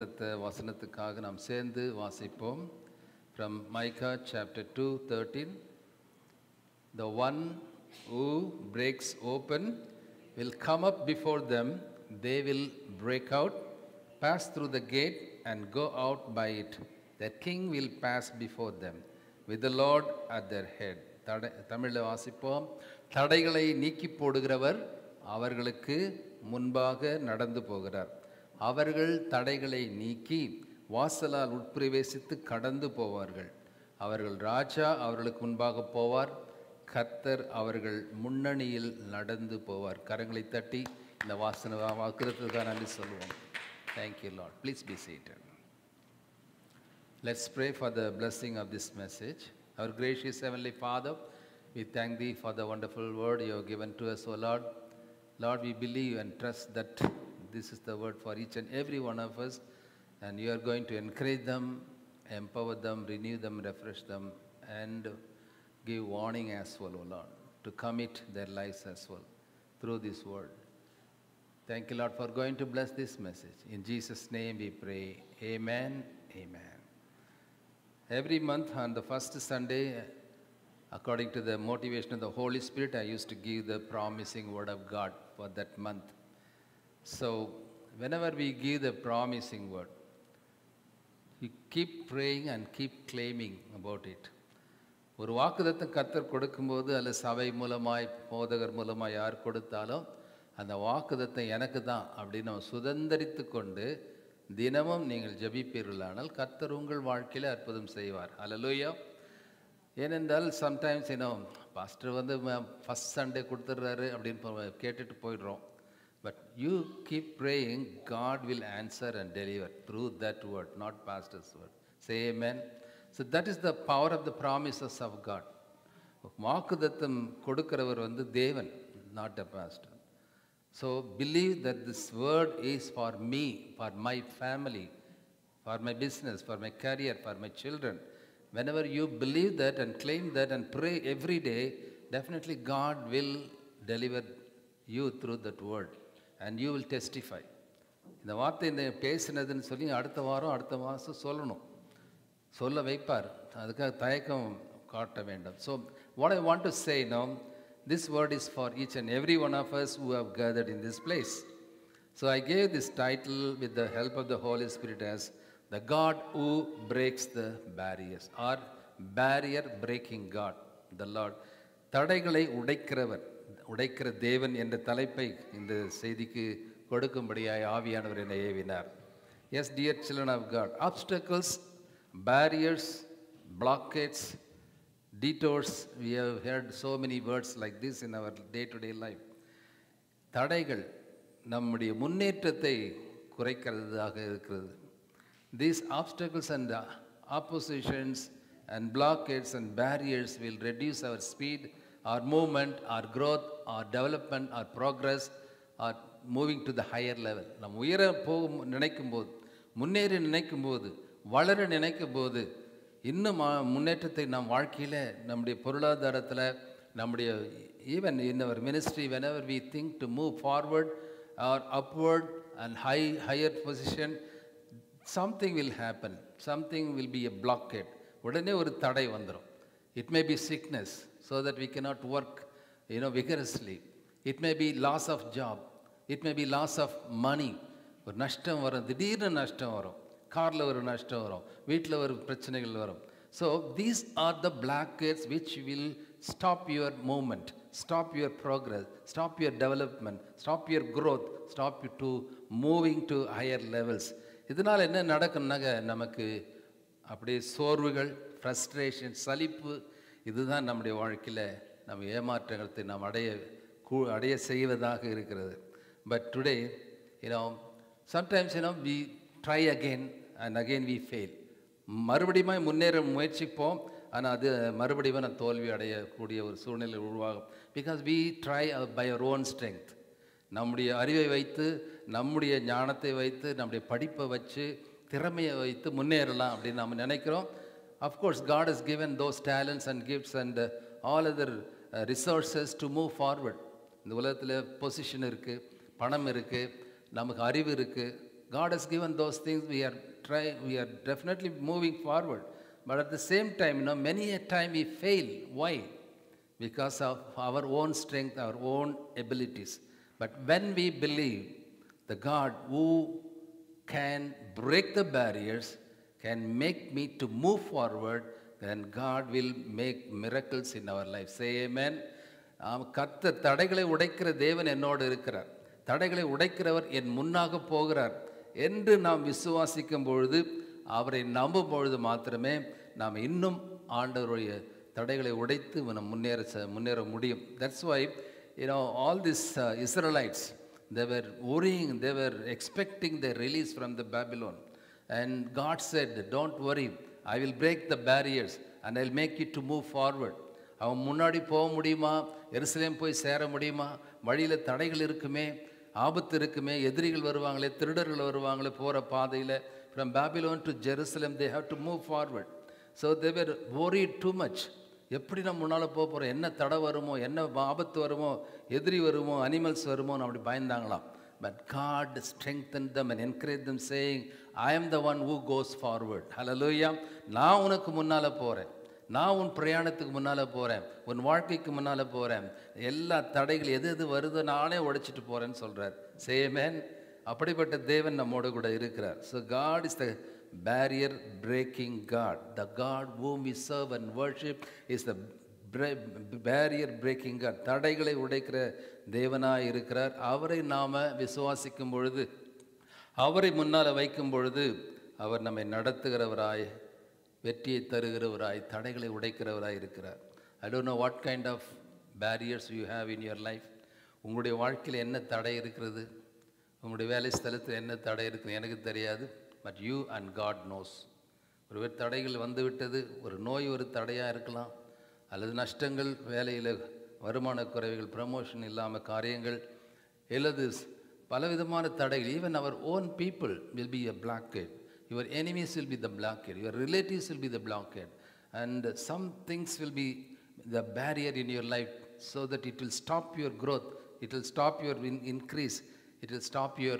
அடுத்த வசனத்துக்காக நாம் சேர்ந்து வாசிப்போம். From Micah chapter 2:13. The one who breaks open will come up before them. They will break out, pass through the gate and go out by it. Their king will pass before them with the Lord at their head. தமிழில் வாசிப்போம். தடைகளை நீக்கி போடுகிறவர் அவர்களுக்கு முன்பாக நடந்து போகிறார். அவர்கள் தடைகளை நீக்கி வாசலால் உட்பிரவேசித்து கடந்து போவார்கள். அவர்கள் ராஜா அவர்களுக்கு முன்பாக போவார். கர்த்தர் அவர்கள் முன்னணியில் நடந்து போவார். கரங்களை தட்டி இந்த வாக்குறதுக்காக நன்றி சொல்லுவோம். Thank you, Lord. Please be seated. Let's pray for the blessing of this message. Our gracious Heavenly Father, we thank Thee for the wonderful word You have given to us, O Lord. Lord, we believe and trust that this is the word for each and every one of us, and You are going to encourage them, empower them, renew them, refresh them, and give warning as well, O Lord, to commit their lives as well through this word. Thank You, Lord, for going to bless this message. In Jesus' name we pray. Amen. Amen. Every month on the first Sunday, according to the motivation of the Holy Spirit, I used to give the promising word of God for that month. So, whenever we give the promising word, you keep praying and keep claiming about it. ஒரு வாக்குத்தத்தம் கர்த்தர் கொடுக்கும்போது அல்ல சபை மூலமாய் போதகர் மூலமாய் யார் கொடுத்தாலும் அந்த வாக்குத்தத்தம் எனக்கு தான் அப்படின்னு நம்ம சுதந்திரித்து கொண்டு தினமும் நீங்கள் ஜெபிப்பீர்களானால் கர்த்தர் உங்கள் வாழ்க்கையில் அற்புதம் செய்வார். அல்லேலூயா. ஏனென்றால் சம்டைம்ஸ் பாஸ்டர் வந்து ஃபஸ்ட் சண்டே கொடுத்துட்றாரு அப்படின்னு கேட்டுட்டு போயிடுறோம். But you keep praying, God will answer and deliver through that word, not pastor's word. Say amen. So that is the power of the promises of God. வாக்குத்தத்தம் கொடுக்கிறவர் வந்து தேவன், not a pastor. So believe that this word is for me, for my family, for my business, for my career, for my children. Whenever you believe that and claim that and pray every day, definitely God will deliver you through that word. And you will testify. இந்த வார்த்தை இந்த பேசினதுன்னு சொல்லி அடுத்த வாரம் அடுத்த மாதம் சொல்லணும், சொல்ல வைப்பார். அதுக்காக தயக்கம் காட்ட வேண்டாம். So what I want to say now, this word is for each and every one of us who have gathered in this place. So I gave this title with the help of the Holy Spirit as the God who breaks the barriers, or barrier breaking God, the Lord. தடைகளை உடைக்கிறவர், உடைக்கிற தேவன் என்ற தலைப்பை இந்த செய்திக்கு கொடுக்கும்படியாய் ஆவியானவர் என்னை ஏவினார். Yes, dear children of God, obstacles, barriers, blockades, detours, we have heard so many words like this in our day-to-day life. தடைகள் நம்முடைய முன்னேற்றத்தை குறைக்கிறதாக இருக்கிறது. These obstacles and oppositions and blockades and barriers will reduce our speed, our movement, our growth, our development, our progress, our moving to the higher level. நாம் உயர போக நினைக்கும் போது, முன்னேறி நினைக்கும் போது, வளர நினைக்கும் போது, இன்னும் முன்னேற்றத்தை நம் வாழ்க்கையில், நம்முடைய பொருளாதாரத்தில், நம்முடைய even in our ministry, whenever we think to move forward or upward and higher position, something will happen, something will be a blockade. உடனே ஒரு தடை வந்துடும். It may be sickness, so that we cannot work vigorously. It may be loss of job. It may be loss of money. ஒரு நஷ்டம் வரும், திடீர்னு நஷ்டம் வரும், காரில் ஒரு நஷ்டம் வரும், வீட்டில் ஒரு பிரச்சனைகள் வரும். So these are the blockades which will stop your movement, stop your progress, stop your development, stop your growth, stop you to moving to higher levels. இதனால் என்ன நடக்கும்னாக்க நமக்கு அப்படியே சோர்வுகள், ஃப்ரஸ்ட்ரேஷன், சலிப்பு, இதுதான் நம்முடைய வாழ்க்கையில் நம்ம ஏமாற்றத்தை நாம் அடைய செய்வதாக இருக்கிறது. But today, sometimes we try again and again we fail. மறுபடியும் முன்னேற முயற்சிப்போம், ஆனால் அது மறுபடியும் தோல்வி அடையக்கூடிய ஒரு சூழ்நிலை உருவாகும். Because we try by our own strength. நம்முடைய அறிவை வைத்து, நம்முடைய ஞானத்தை வைத்து, நம்முடைய படிப்பை வச்சு, திறமையை வைத்து முன்னேறலாம் அப்படின்னு நம்ம நினைக்கிறோம். Of course, God has given those talents and gifts and all other resources to move forward. இந்த உலகத்தில் பொசிஷன் இருக்குது, பணம் இருக்குது, நமக்கு அறிவு இருக்குது, God has given those things. We are definitely moving forward. But at the same time, many a time we fail. Why? Because of our own strength, our own abilities. But when we believe the God who can break the barriers, can make me to move forward, then God will make miracles in our life. Say amen. கர்த்தர் தடைகளை உடைக்கிற தேவன் என்னோடு இருக்கிறார், தடைகளை உடைக்கிறவர் என் முன்னாக போகிறார் என்று நாம் விசுவாசிக்கும் பொழுது, அவரை நம்பும் பொழுது மாத்திரமே நாம் இன்னும் ஆண்டவருடைய தடைகளை உடைத்து நாம் முன்னேற முடியும். That's why all these Israelites, they were worrying, they were expecting their release from the Babylon. And God said, don't worry, I will break the barriers and I'll make you to move forward. அவன் முன்னாடி போக முடியுமா, எருசலேம் போய் சேர முடியுமா, வழியில் தடைகள் இருக்குமே, ஆபத்து இருக்குமே, எதிரிகள் வருவாங்களே, திருடர்கள் வருவாங்களே போகிற பாதையில். From Babylon to Jerusalem they have to move forward. So they were worried too much. எப்படி நம்ம முன்னால் போக போகிறோம், என்ன தடை வருமோ, என்ன ஆபத்து வருமோ, எதிரி வருமோ, அனிமல்ஸ் வருமோன்னு அப்படி பயந்தாங்களாம். But God strengthened them and encouraged them, saying, I am the one who goes forward. Hallelujah. நான் உனக்கு முன்னால் போகிறேன், நான் உன் பிரயாணத்துக்கு முன்னால் போகிறேன், உன் வாழ்க்கைக்கு முன்னால் போகிறேன், எல்லா தடைகள் எது எது வருதோ நானே உடைச்சிட்டு போகிறேன்னு சொல்கிறார். Say amen. அப்படிப்பட்ட தேவன் நம்மோடு கூட இருக்கிறார். So God is the barrier breaking God. The God whom we serve and worship is the barrier breaking God. தடைகளை உடைக்கிற தேவனாய் இருக்கிறார். அவரை நாம் விசுவாசிக்கும் பொழுது, அவரை முன்னால் வைக்கும் பொழுது, அவர் நம்மை நடத்துகிறவராய், வெற்றியை தருகிறவராய், தடைகளை உடைக்கிறவராய் இருக்கிறார். I don't know what kind of barriers you have in your life. உங்களுடைய வாழ்க்கையில் என்ன தடை இருக்கிறது, உங்களுடைய வேலை ஸ்தலத்தில் என்ன தடை இருக்குது எனக்கு தெரியாது. But you and God knows. ஒரு தடைகள் வந்து விட்டது, ஒரு நோய் ஒரு தடையாக இருக்கலாம், அல்லது நஷ்டங்கள், வேலையில் வருமான குறைவுகள், ப்ரமோஷன் இல்லாமல் காரியங்கள், அல்லது பலவிதமான தடைகள். Even our own people will be a blockade. Your enemies will be the blockade. Your relatives will be the blockade. And some things will be the barrier in your life so that it will stop your growth, it will stop your increase, it will stop your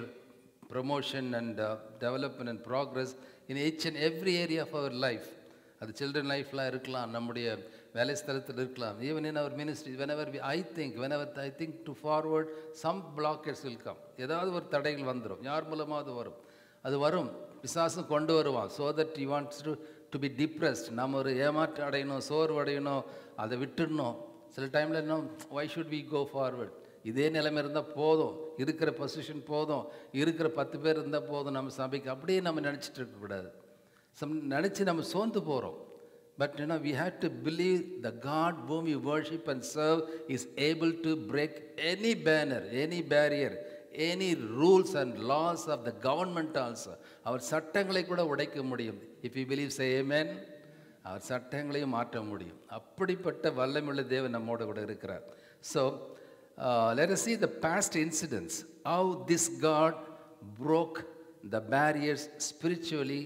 promotion and development and progress in each and every area of our life. அது children லைஃப்ல இருக்கலாம், நம்முடைய வேலை ஸ்தலத்தில் இருக்கலாம், even in our ministry. whenever I think to forward, some blockers will come. ஏதாவது ஒரு தடைகள் வந்துடும், யார் மூலமாவது வரும், அது வரும், பிசாசும் கொண்டு வருவான். so that he wants to be depressed. நம்ம ஒரு ஏமாற்றம் அடையணும், சோர்வு அடையணும், அதை விட்டுடணும். சில டைமில் இன்னும் why should we go forward, இதே நிலைமை இருந்தால் போதும், இருக்கிற பொசிஷன் போதும், இருக்கிற 10 பேர் இருந்தால் போதும் நம்ம சபைக்கு, அப்படியே நம்ம நினச்சிட்டு இருக்கக்கூடாது. நினச்சி நம்ம சோர்ந்து போகிறோம். But we have to believe the God whom we worship and serve is able to break any banner, any barrier, any rules and laws of the government also. அவர் சட்டங்களை கூட உடைக்க முடியும். if you believe, say amen. அவர் சட்டங்களையும் மாற்ற முடியும். அப்படிப்பட்ட வல்லமையுள்ள தேவன் நம்மோடு கூட இருக்கிறார். So let us see the past incidents, how this God broke the barriers spiritually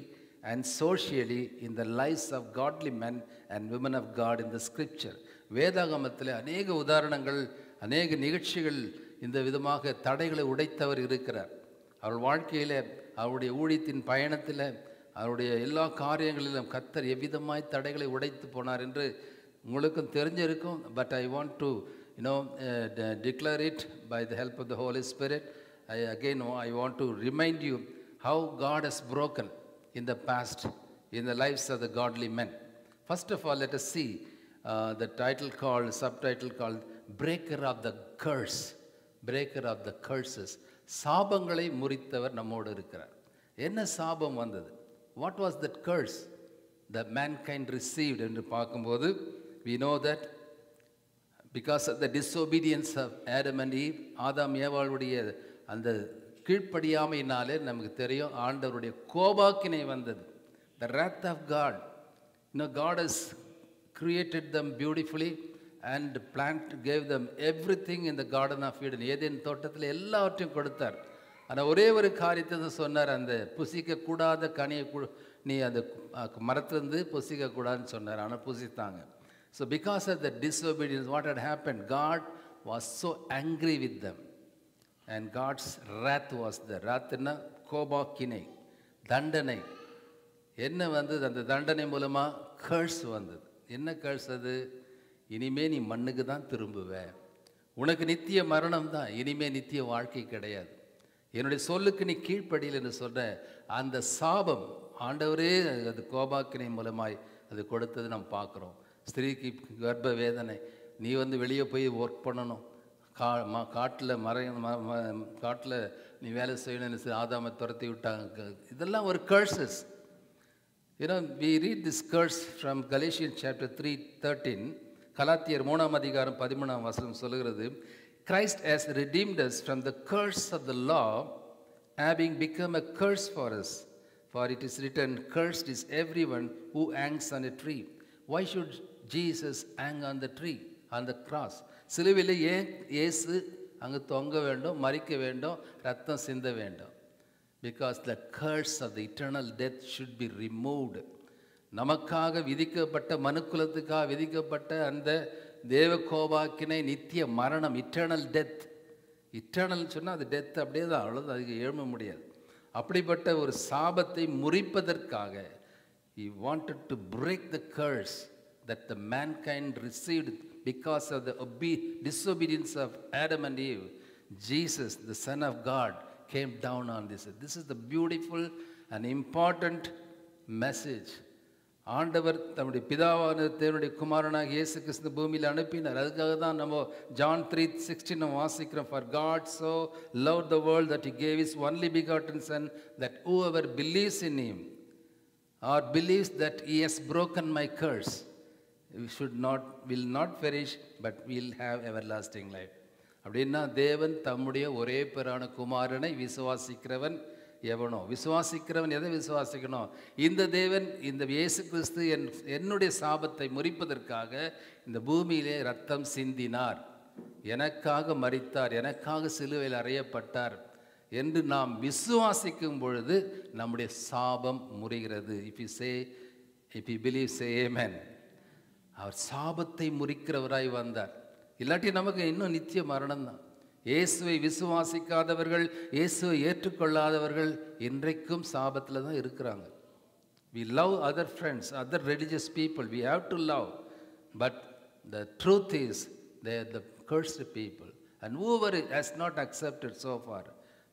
and socially in the lives of godly men and women of God in the scripture. வேதாகமத்தில் அநேக உதாரணங்கள், அநேக நிகழ்ச்சிகள் இந்த விதமாக தடைகளை உடைத்தவர் இருக்கிறார். அவர் வாழ்க்கையில், அவருடைய ஊழியத்தின் பயணத்தில், அவருடைய எல்லா காரியங்களிலும் கர்த்தர் எவ்விதமாய் தடைகளை உடைத்து போனார் என்று உங்களுக்கும் தெரிஞ்சிருக்கும். But I want to declare it by the help of the Holy Spirit. I want to remind you how God has broken in the past in the lives of the godly men. First of all, let us see the subtitle called Breaker of the Curse. Breaker of the Curses. சாபங்களை முறித்தவர் நம்மோடு இருக்கிறார். என்ன சாபம் வந்தது? What was that curse that mankind received என்று பார்க்கும்போது, we know that because of the disobedience of Adam and Eve, ஆதாம் ஏவாளுடைய அந்த கீழ்ப்படியாமையினாலே நமக்கு தெரியும் ஆண்டவருடைய கோபாக்கினை வந்தது. The wrath of God. God has created them beautifully and gave them everything in the Garden of Eden. Eden தோட்டத்தில் எல்லாவற்றையும் கொடுத்தார். ஆனால் ஒரே ஒரு காரியத்தை தான் சொன்னார், அந்த புசிக்கக்கூடாத கனியை நீ அந்த மரத்திலிருந்து புசிக்கக்கூடாதுன்னு சொன்னார். ஆனால் புசித்தாங்க. So because of the disobedience, what had happened? God was so angry with them. And God's wrath was there. Wrathna கோபாக்கினை, தண்டனை. என்ன வந்தது? அந்த தண்டனை மூலமாக கர்ஸ் வந்தது. என்ன கர்ஸ் அது? இனிமே நீ மண்ணுக்கு தான் திரும்புவ, உனக்கு நித்திய மரணம் தான், இனிமே நித்திய வாழ்க்கை கிடையாது, என்னுடைய சொல்லுக்கு நீ கீழ்ப்படியில் என்று சொல்ற அந்த சாபம் ஆண்டவரே அது கோபாக்கினை மூலமாய் அது கொடுத்தது நாம் பார்க்குறோம். ஸ்திரீக்கு கர்ப்ப வேதனை, நீ வந்து வெளியே போய் ஒர்க் பண்ணணும், காட்டில் காட்டில் நீ வேலை செய்யணும்னு ஆதாமை துரத்தி விட்டாங்க. இதெல்லாம் ஒரு curses. You know, we read this curse from Galatians chapter 3:13. கலாத்தியர் 3ஆம் அதிகாரம் 13ஆம் வசனம் சொல்லுகிறது, Christ has redeemed us from the curse of the law, having become a curse for us. For it is written, cursed is everyone who hangs on a tree. Why should Jesus hang on the tree, on the cross? சிலுவையில் ஏன் இயேசு அங்கு தொங்க வேண்டும், மரிக்க வேண்டும், ரத்தம் சிந்த வேண்டும்? Because the curse of the eternal death should be removed. நமக்காக விதிக்கப்பட்ட, மனுக்குலத்துக்காக விதிக்கப்பட்ட அந்த தேவ கோபாக்கினை, நித்திய மரணம், இட்டர்னல் டெத். இட்டர்னல் சொன்னால் அது டெத் அப்படியே தான், அவ்வளோதான், அதுக்கு எழும முடியாது. அப்படிப்பட்ட ஒரு சாபத்தை முறிப்பதற்காக he wanted to break the curse that the mankind received because of the disobedience of Adam and Eve. Jesus, the Son of God, came down on this. This is the beautiful and important message. ஆண்டவர் தம்முடைய பிதாவான தேவனுடைய குமாரனாக இயேசு கிறிஸ்து பூமியில் அனுப்பினார். அதுக்காக தான் நம்ம ஜான் 3:16 வாசிக்கிறோம். For God so loved the world that he gave his only begotten Son, that whoever believes in him or believes that he has broken my curse will not perish but will have everlasting life. அப்படின்னா தேவன் தம்முடைய ஒரே பேரான குமாரனை விசுவாசிக்கிறவன் எவனோ, விசுவாசிக்கிறவன் எதை விசுவாசிக்கணும்? இந்த தேவன், இந்த இயேசு கிறிஸ்து என்னுடைய சாபத்தை முறிப்பதற்காக இந்த பூமியிலே ரத்தம் சிந்தினார், எனக்காக மரித்தார், எனக்காக சிலுவையில் அறையப்பட்டார் என்று நாம் விசுவாசிக்கும் பொழுது நம்முடைய சாபம் முறிகிறது. If you believe, say amen. அவர் சாபத்தை முறிக்கிறவராய் வந்தார். இல்லாட்டி நமக்கு இன்னும் நித்திய மரணம் தான். இயேசுவை விசுவாசிக்காதவர்கள், இயேசுவை ஏற்றுக்கொள்ளாதவர்கள் இன்றைக்கும் சாபத்தில் தான் இருக்கிறாங்க. We love other friends, other religious people. We have to love. But the truth is, they are the cursed people. And whoever has not accepted so far,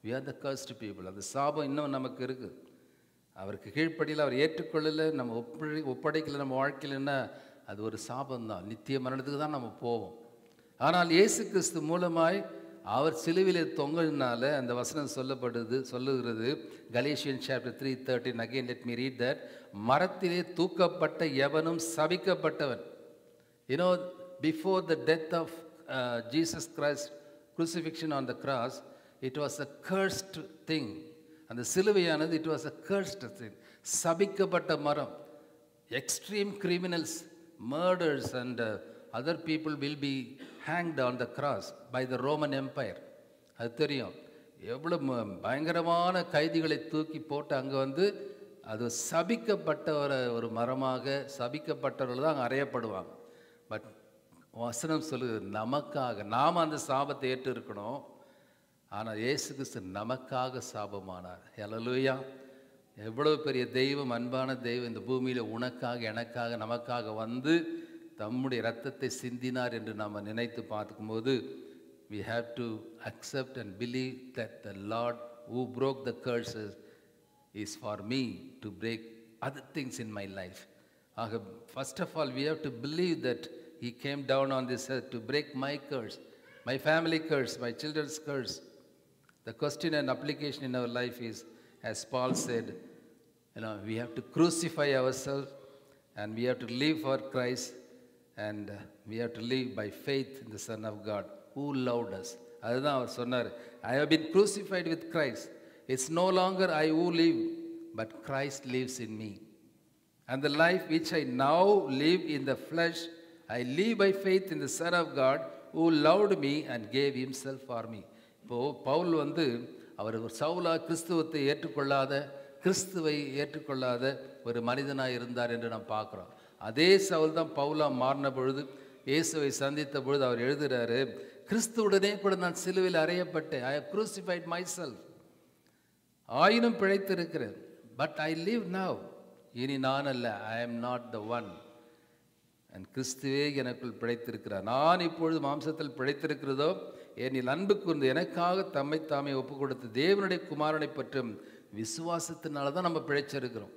we are the cursed people. அந்த சாபம் இன்னும் நமக்கு இருக்குது. அவருக்கு கீழ்ப்படியில் அவர் ஏற்றுக்கொள்ளலை, நம்ம ஒப்படைக்கல நம்ம வாழ்க்கையில்னா அது ஒரு சாபம்தான். நித்திய மரணத்துக்கு தான் நம்ம போவோம். ஆனால் இயேசு கிறிஸ்து மூலமாய் அவர் சிலுவிலே தொங்கினால அந்த வசனம் சொல்லுகிறது. Galatians chapter 3:13. Again let me read that. மரத்திலே தூக்கப்பட்ட எவனும் சபிக்கப்பட்டவன். You know, before the death of Jesus Christ, crucifixion on the cross, it was a cursed thing. அந்த சிலுவையானது it was a cursed thing. சபிக்கப்பட்ட மரம். Extreme criminals, murders and other people will be hanged on the cross by the Roman Empire. அது தெரியும். எவ்வளோ பயங்கரமான கைதிகளை தூக்கி போட்டு அங்கே வந்து அது சபிக்கப்பட்ட ஒரு மரமாக, சபிக்கப்பட்டவர்கள் தான் அங்கே அறையப்படுவாங்க. பட் வசனம் சொல்லுது, நமக்காக நாம் அந்த சாபத்தை ஏற்று இருக்கணும். ஆனால் இயேசு கிறிஸ்து நமக்காக சாபமானார். ஹல்லேலூயா! எவ்வளவு பெரிய தெய்வம், அன்பான தெய்வம் இந்த பூமியில் உனக்காக, எனக்காக, நமக்காக வந்து தம்முடைய இரத்தத்தை சிந்தினார் என்று நாம் நினைத்து பார்க்கும்போது we have to accept and believe that the Lord who broke the curses is for me to break other things in my life. First of all, we have to believe that he came down on this earth to break my curse, my family curse, my children's curse. The question and application in our life is, as Paul said, we have to crucify ourselves and we have to live for Christ. And we have to live by faith in the Son of God who loved us. அதுதான் அவர் சொன்னார், I have been crucified with Christ. It's no longer I who live, but Christ lives in me. And the life which I now live in the flesh, I live by faith in the Son of God who loved me and gave himself for me. இப்போ பவுல் வந்து அவர் சவுலா கிறிஸ்துவத்தை ஏற்றுக்கொள்ளாத, கிறிஸ்துவை ஏற்றுக்கொள்ளாத ஒரு மனிதனாக இருந்தார் என்று நாம் பார்க்குறோம். அதே சவுல் தான் பவுலா மாறின பொழுது, இயேசுவை சந்தித்த பொழுது அவர் எழுதுகிறாரு, கிறிஸ்துவுடனே கூட நான் சிலுவையில் அறையப்பட்டேன். I have crucified myself. ஆயினும் பிழைத்திருக்கிறேன். But I live now. இனி நான் அல்ல, I am not the one. And கிறிஸ்துவே எனக்குள் பிழைத்திருக்கிறார். நான் இப்பொழுது மாம்சத்தில் பிழைத்திருக்கிறதோ என்னில் அன்பு கூர்ந்து எனக்காக தம்மை தாமே ஒப்பு கொடுத்த தேவனுடைய குமாரனை பற்றும் விசுவாசத்தினால தான் நம்ம பிழைச்சிருக்கிறோம்.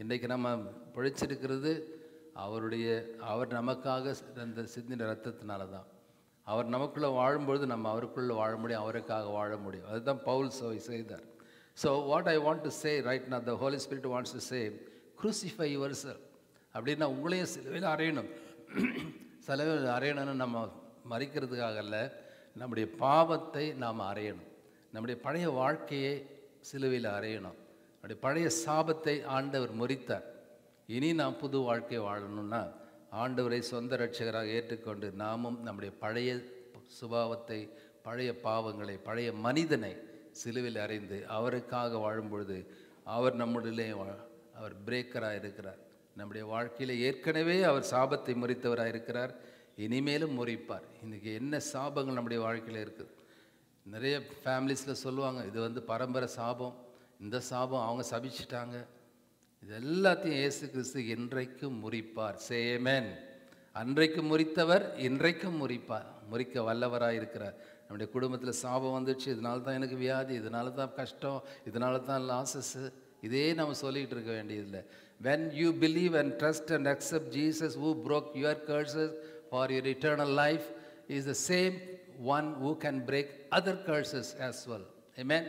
இன்றைக்கு நம்ம பிழைச்சிருக்கிறது அவர் நமக்காக அந்த சிந்தின ரத்தத்தினால தான். அவர் நமக்குள்ளே வாழும்பொழுது நம்ம அவருக்குள்ளே வாழ முடியும், அவருக்காக வாழ முடியும். அதுதான் பவுல் செய்தார். So what I want to say right now, the Holy Spirit wants to say, crucify yourself. அப்படின்னா உங்களையும் சிலுவையில் அறையணும். சிலுவையில் அறையணும்னு நம்ம மறிக்கிறதுக்காக அல்ல, நம்முடைய பாவத்தை நாம் அறையணும். நம்முடைய பழைய வாழ்க்கையை சிலுவையில் அறையணும். நம்முடைய பழைய சாபத்தை ஆண்டவர் முறித்தார். இனி நாம் புது வாழ்க்கை வாழணும்னா ஆண்டவரை சொந்த இரட்சகராக ஏற்றுக்கொண்டு நாமும் நம்முடைய பழைய சுபாவத்தை, பழைய பாவங்களை, பழைய மனிதனை சிலுவையில் அறைந்து அவருக்காக வாழும்பொழுது அவர் நம்முடைய அவர் பிரேக்கராக இருக்கிறார். நம்முடைய வாழ்க்கையில் ஏற்கனவே அவர் சாபத்தை முறித்தவராக இருக்கிறார், இனிமேலும் முறிப்பார். இன்றைக்கி என்ன சாபங்கள் நம்முடைய வாழ்க்கையில் இருக்குது? நிறைய ஃபேமிலிஸில் சொல்லுவாங்க, இது பரம்பரை சாபம், இந்த சாபம் அவங்க சபிச்சிட்டாங்க. இது எல்லாத்தையும் இயேசு கிறிஸ்து இன்றைக்கும் முறிப்பார். சே ஆமென். அன்றைக்கு முறித்தவர் இன்றைக்கும் முறிக்க வல்லவராக இருக்கிறார். நம்முடைய குடும்பத்தில் சாபம் வந்துடுச்சு, இதனால தான் எனக்கு வியாதி, இதனால தான் கஷ்டம், இதனால தான் லாசஸ்ஸு, இதே நம்ம சொல்லிகிட்டு இருக்க வேண்டியதில்லை. when you believe and trust and accept Jesus who broke your curses for your eternal life, is the same one who can break other curses as well. Amen.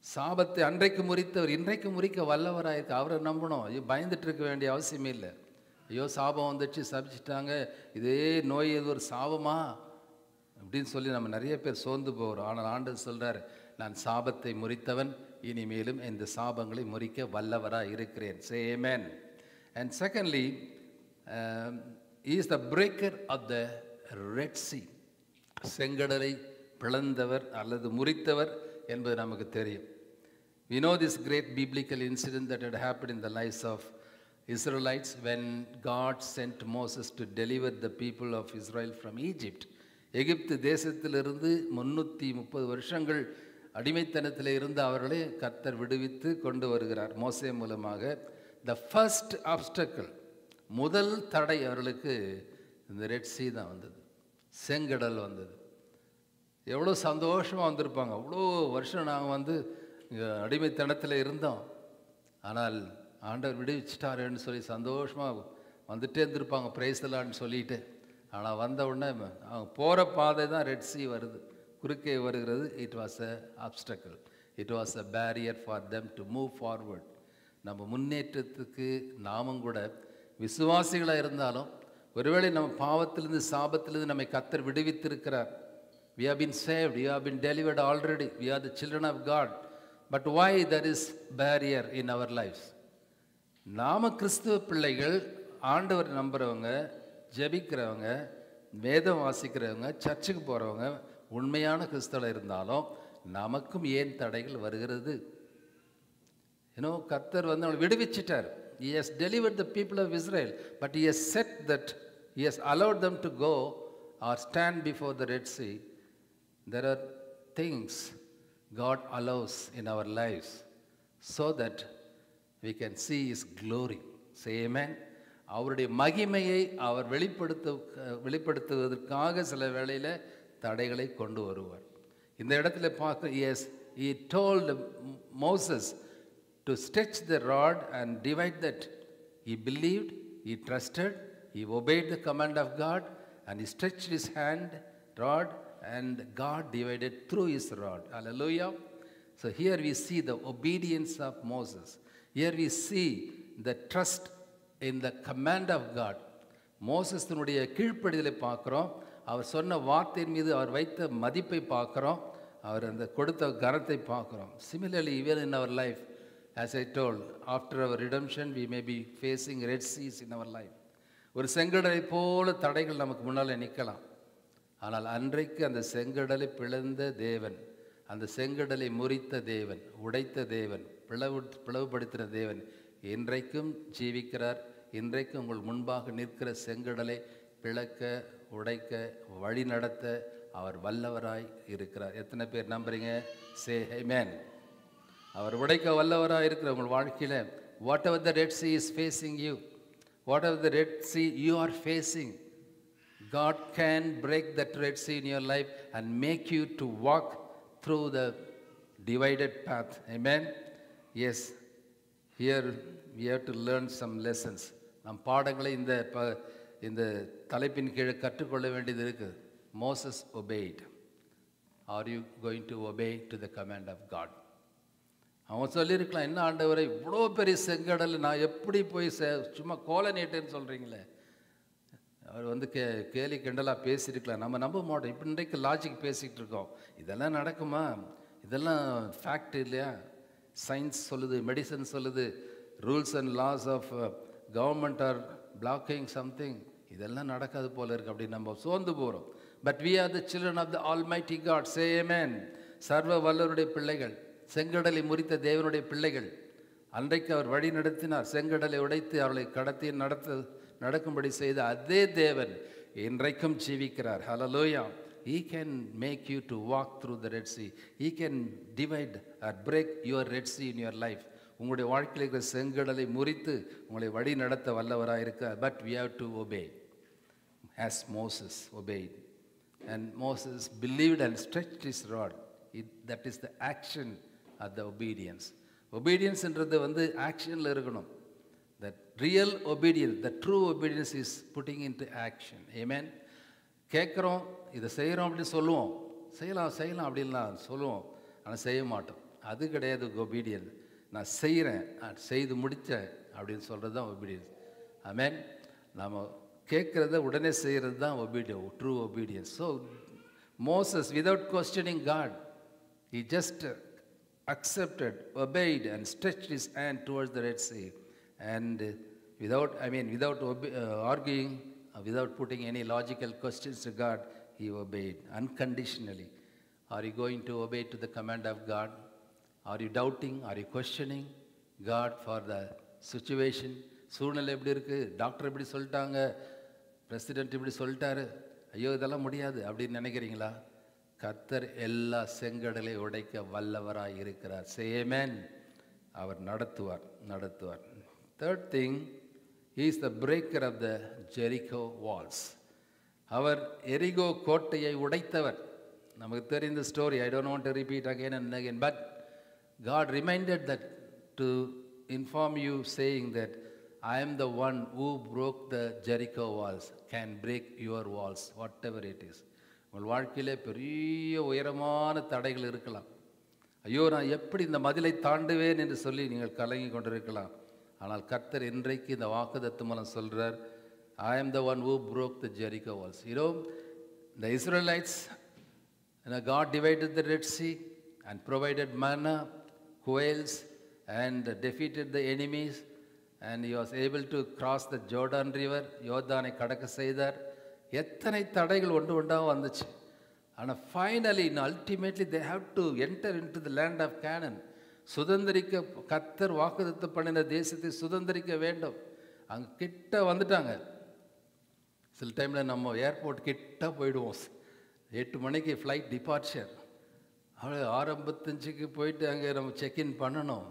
சாபத்தை அன்றைக்கு முறித்தவர் இன்றைக்கு முறிக்க வல்லவராயிருக்கு. அவரை நம்பணும். ஐயோ பயந்துட்டு இருக்க வேண்டிய அவசியமே இல்லை. ஐயோ சாபம் வந்துச்சு, சபிச்சிட்டாங்க, இதே நோய் இது ஒரு சாபமா அப்படின்னு சொல்லி நம்ம நிறைய பேர் சோர்ந்து போகிறோம். ஆனால் ஆண்டவர் சொல்கிறார், நான் சாபத்தை முறித்தவன், இனிமேலும் இந்த சாபங்களை முறிக்க வல்லவராக இருக்கிறேன். Say amen. And secondly, he is the breaker of the Red Sea. செங்கடலை பிளந்தவர் அல்லது முறித்தவர் என்பது நமக்கு தெரியும். We know this great biblical incident that had happened in the lives of Israelites when God sent Moses to deliver the people of Israel from Egypt. எகிப்து தேசத்திலிருந்து 330 வருஷங்கள் அடிமைத்தனத்தில் இருந்த அவர்களை கர்த்தர் விடுவித்து கொண்டு வருகிறார் மோசே மூலமாக. த ஃபர்ஸ்ட் ஆப்ஸ்டக்கிள், முதல் தடை அவர்களுக்கு இந்த ரெட் சீ தான் வந்தது, செங்கடல் வந்தது. எவ்வளோ சந்தோஷமாக வந்திருப்பாங்க. அவ்வளோ வருஷம் நாங்கள் அடிமைத்தனத்தில் இருந்தோம், ஆனால் ஆண்டவர் விடுவிச்சிட்டாருன்னு சொல்லி சந்தோஷமாக வந்துட்டே இருந்திருப்பாங்க, பிரைஸ்லான்னு சொல்லிட்டு. ஆனால் வந்த உடனே அவங்க போகிற பாதை தான் ரெட் சீ வருது, குறுக்கே வருகிறது. It was a obstacle, it was a barrier for them to move forward. நம்ம முன்னேற்றத்துக்கு நாமும் கூட விசுவாசிகளாக இருந்தாலும், ஒருவேளை நம்ம பாவத்திலிருந்து சாபத்திலிருந்து நம்மை கர்த்தர் விடுவித்திருக்கிறார். We have been saved, we have been delivered already, we are the children of God. But why there is barrier in our lives? நாம கிறிஸ்துவ பிள்ளைகள், ஆண்டவர் நம்புகிறவங்க, ஜெபிக்கிறவங்க, வேதம் வாசிக்கிறவங்க, சர்ச்சுக்கு போகிறவங்க, உண்மையான கிறிஸ்தவ இருந்தாலும் நமக்கும் ஏன் தடைகள் வருகிறது? கர்த்தர் அவங்களை விடுவிச்சிட்டார். He has delivered the people of Israel, but he has said that he has allowed them to go or stand before the Red Sea. There are things God allows in our lives so that we can see his glory. Say amen. அவருடைய மகிமையை அவர் வெளிப்படுத்துவதற்காக சில வேளையில் தடைகளை கொண்டு வருவார். இந்த இடத்துல பார்க்க, he told Moses to stretch the rod and divide that. He believed, he trusted, he obeyed the command of God, and he stretched his rod, and God divided through his rod. Hallelujah. So here we see the obedience of Moses. Here we see the trust in the command of God. மோசஸினுடைய கீழ்ப்படிதலை பார்க்குறோம், அவர் சொன்ன வார்த்தையின் மீது அவர் வைத்த மதிப்பை பார்க்குறோம், அவர் அந்த கொடுத்த கனத்தை பார்க்குறோம். Similarly, even in our life, as I told, after our redemption, we may be facing red seas in our life. ஒரு செங்கடலை போல தடைகள் நமக்கு முன்னால் நிற்கலாம். ஆனால் அன்றைக்கு அந்த செங்கடலை பிளந்த தேவன், அந்த செங்கடலை முறித்த தேவன், உடைத்த தேவன், பிளவுபடுத்தின தேவன் இன்றைக்கும் ஜீவிக்கிறார். இன்றைக்கும் உங்கள் முன்பாக நிற்கிற செங்கடலை பிளக்க, உடைக்க, வழி நடத்த அவர் வல்லவராய் இருக்கிறார். எத்தனை பேர் நம்புறீங்க? சே ஆமென். அவர் உடைக்க வல்லவராக இருக்கிற உங்கள் வாழ்க்கையில் whatever the Red Sea is facing you, whatever the Red Sea you are facing, God can break that Red Sea in your life and make you to walk through the divided path. Amen. Yes, here we have to learn some lessons. நம் பாடங்களை இந்த தலைப்பின் கீழே கற்றுக்கொள்ள வேண்டியது இருக்குது. Moses obeyed. Are you going to obey to the command of God? அவன் சொல்லியிருக்கலாம், என்ன ஆண்டவரை இவ்வளோ பெரிய செங்கடல் நான் எப்படி போய் சும்மா கோல நீட்டேன்னு சொல்கிறீங்களே. அவர் கேலி கிண்டலாக பேசியிருக்கலாம். நம்ம நம்ப மாட்டோம். இப்போ இன்றைக்கு லாஜிக் பேசிக்கிட்டு இருக்கோம். இதெல்லாம் நடக்குமா? இதெல்லாம் ஃபேக்ட் இல்லையா? சயின்ஸ் சொல்லுது, மெடிசன் சொல்லுது, rules and laws of government are blocking something. இதெல்லாம் நடக்காது போல இருக்குது அப்படின்னு நம்ம சோர்ந்து போகிறோம். But we are the children of the Almighty God. Say amen. சர்வ வல்லவருடைய பிள்ளைகள், செங்கடலை முறித்த தேவனுடைய பிள்ளைகள். அன்றைக்கு அவர் வழி நடத்தினார், செங்கடலை உடைத்து அவர்களை கடத்தி நடக்கும்படி செய்த அதே தேவன் இன்றைக்கும் ஜீவிக்கிறார். Hallelujah. He can make you to walk through the Red Sea. He can divide or break your Red Sea in your life. உங்களுடைய வாழ்க்கையில் இருக்கிற செங்கடலை முறித்து உங்களை வழி நடத்த வல்லவராக இருக்கிறார். But we have to obey as Moses obeyed. And Moses believed and stretched his rod. That is the action of the obedience. Obedience என்றது ஆக்ஷனில் இருக்கணும். That real obedience, the true obedience is putting into action. Amen. கேட்குறோம், இதை செய்கிறோம் அப்படின்னு சொல்லுவோம், செய்யலாம் அப்படின்லாம் சொல்லுவோம், ஆனால் செய்ய மாட்டோம். அது கிடையாது obedience. நான் செய்கிறேன், செய்து முடித்தேன் அப்படின்னு சொல்கிறது தான் obedience. Amen. நாம் கேட்குறத உடனே செய்கிறது தான் obedience, true obedience. So Moses, without questioning God, he just accepted, obeyed and stretched his hand towards the Red Sea. And without arguing, without putting any logical questions to God, he obeyed unconditionally. Are you going to obey to the command of God? Are you doubting? Are you questioning God for the situation? சூழ்நிலை எப்படி இருக்குது, doctor இப்படி சொல்லிட்டாங்க, president இப்படி சொல்லிட்டாரு, ஐயோ இதெல்லாம் முடியாது அப்படின்னு நினைக்கிறீங்களா? கர்த்தர் எல்லா செங்கடலை உடைக்க வல்லவராய் இருக்கிறார். Say amen. அவர் நடத்துவார். Third thing, he is the breaker of the Jericho walls. அவர் எரிகோ கோட்டையை உடைத்தவர். நமக்கு தெரிந்த story. I don't want to repeat again and again, but God reminded that to inform you, saying that I am the one who broke the Jericho walls, can break your walls, whatever it is. உங்கள் வாழ்க்கையிலே பெரிய உயரமான தடைகள் இருக்கலாம். ஐயோ நான் எப்படி இந்த மதிலை தாண்டுவேன் என்று சொல்லி நீங்கள் கலங்கி கொண்டிருக்கலாம். ஆனால் கர்த்தர் இன்றைக்கு இந்த வாக்குத்தத்தம் மூலம் சொல்கிறார், I am the one who broke the Jericho walls. You know, the Israelites, God divided the Red Sea and provided manna, quails, and defeated the enemies, and he was able to cross the Jordan river. யோர்தானை கடக்க செய்தார். எத்தனை தடைகள் ஒன்றாக வந்துச்சு. ஆனால் finally ultimately they have to enter into the land of Canaan. சுதந்திரிக்க கர்த்தர் வாக்குத்தத்தம் பண்ணின தேசத்தை சுதந்திரிக்க வேண்டும். அங்கே கிட்ட வந்துட்டாங்க. சில டைமில் நம்ம ஏர்போர்ட் கிட்ட போயிடுவோம். 8 மணிக்கு ஃப்ளைட் டிபார்ச்சர், 6:55 போயிட்டு அங்கே நம்ம செக்இன் பண்ணணும்.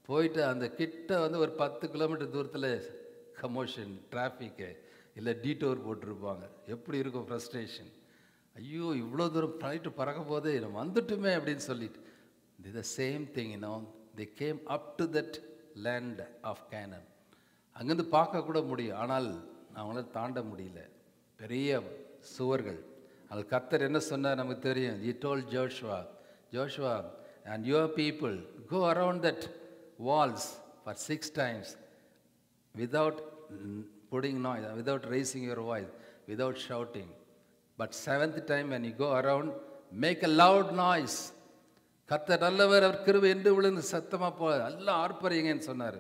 போயிட்டு அந்த கிட்ட ஒரு 10 கிலோமீட்டர் தூரத்தில் கமோஷன், டிராஃபிக்கு, இல்லை டீட்டோர் போட்டிருப்பாங்க. எப்படி இருக்கும் ஃப்ரஸ்ட்ரேஷன். ஐயோ இவ்வளோ தூரம் ஃப்ளைட்டு பறக்க போதே நம்ம வந்துட்டுமே அப்படின்னு சொல்லிட்டு. The same thing, they came up to that land of Canaan. அங்கேருந்து பார்க்க கூட முடியும், ஆனால் அவங்களால தாண்ட முடியல. பெரிய சுவர்கள். அது கர்த்தர் என்ன சொன்னார் நமக்கு தெரியும். He told Joshua and your people go around that walls for 6 times without putting noise, without raising your voice, without shouting. But 7th time when you go around, make a loud noise. கர்த்தர் நல்லவர், அவர் கிருபை என்று விழுந்து சத்தமாக போ, எல்லாம் ஆர்ப்பரிங்கன்னு சொன்னார்.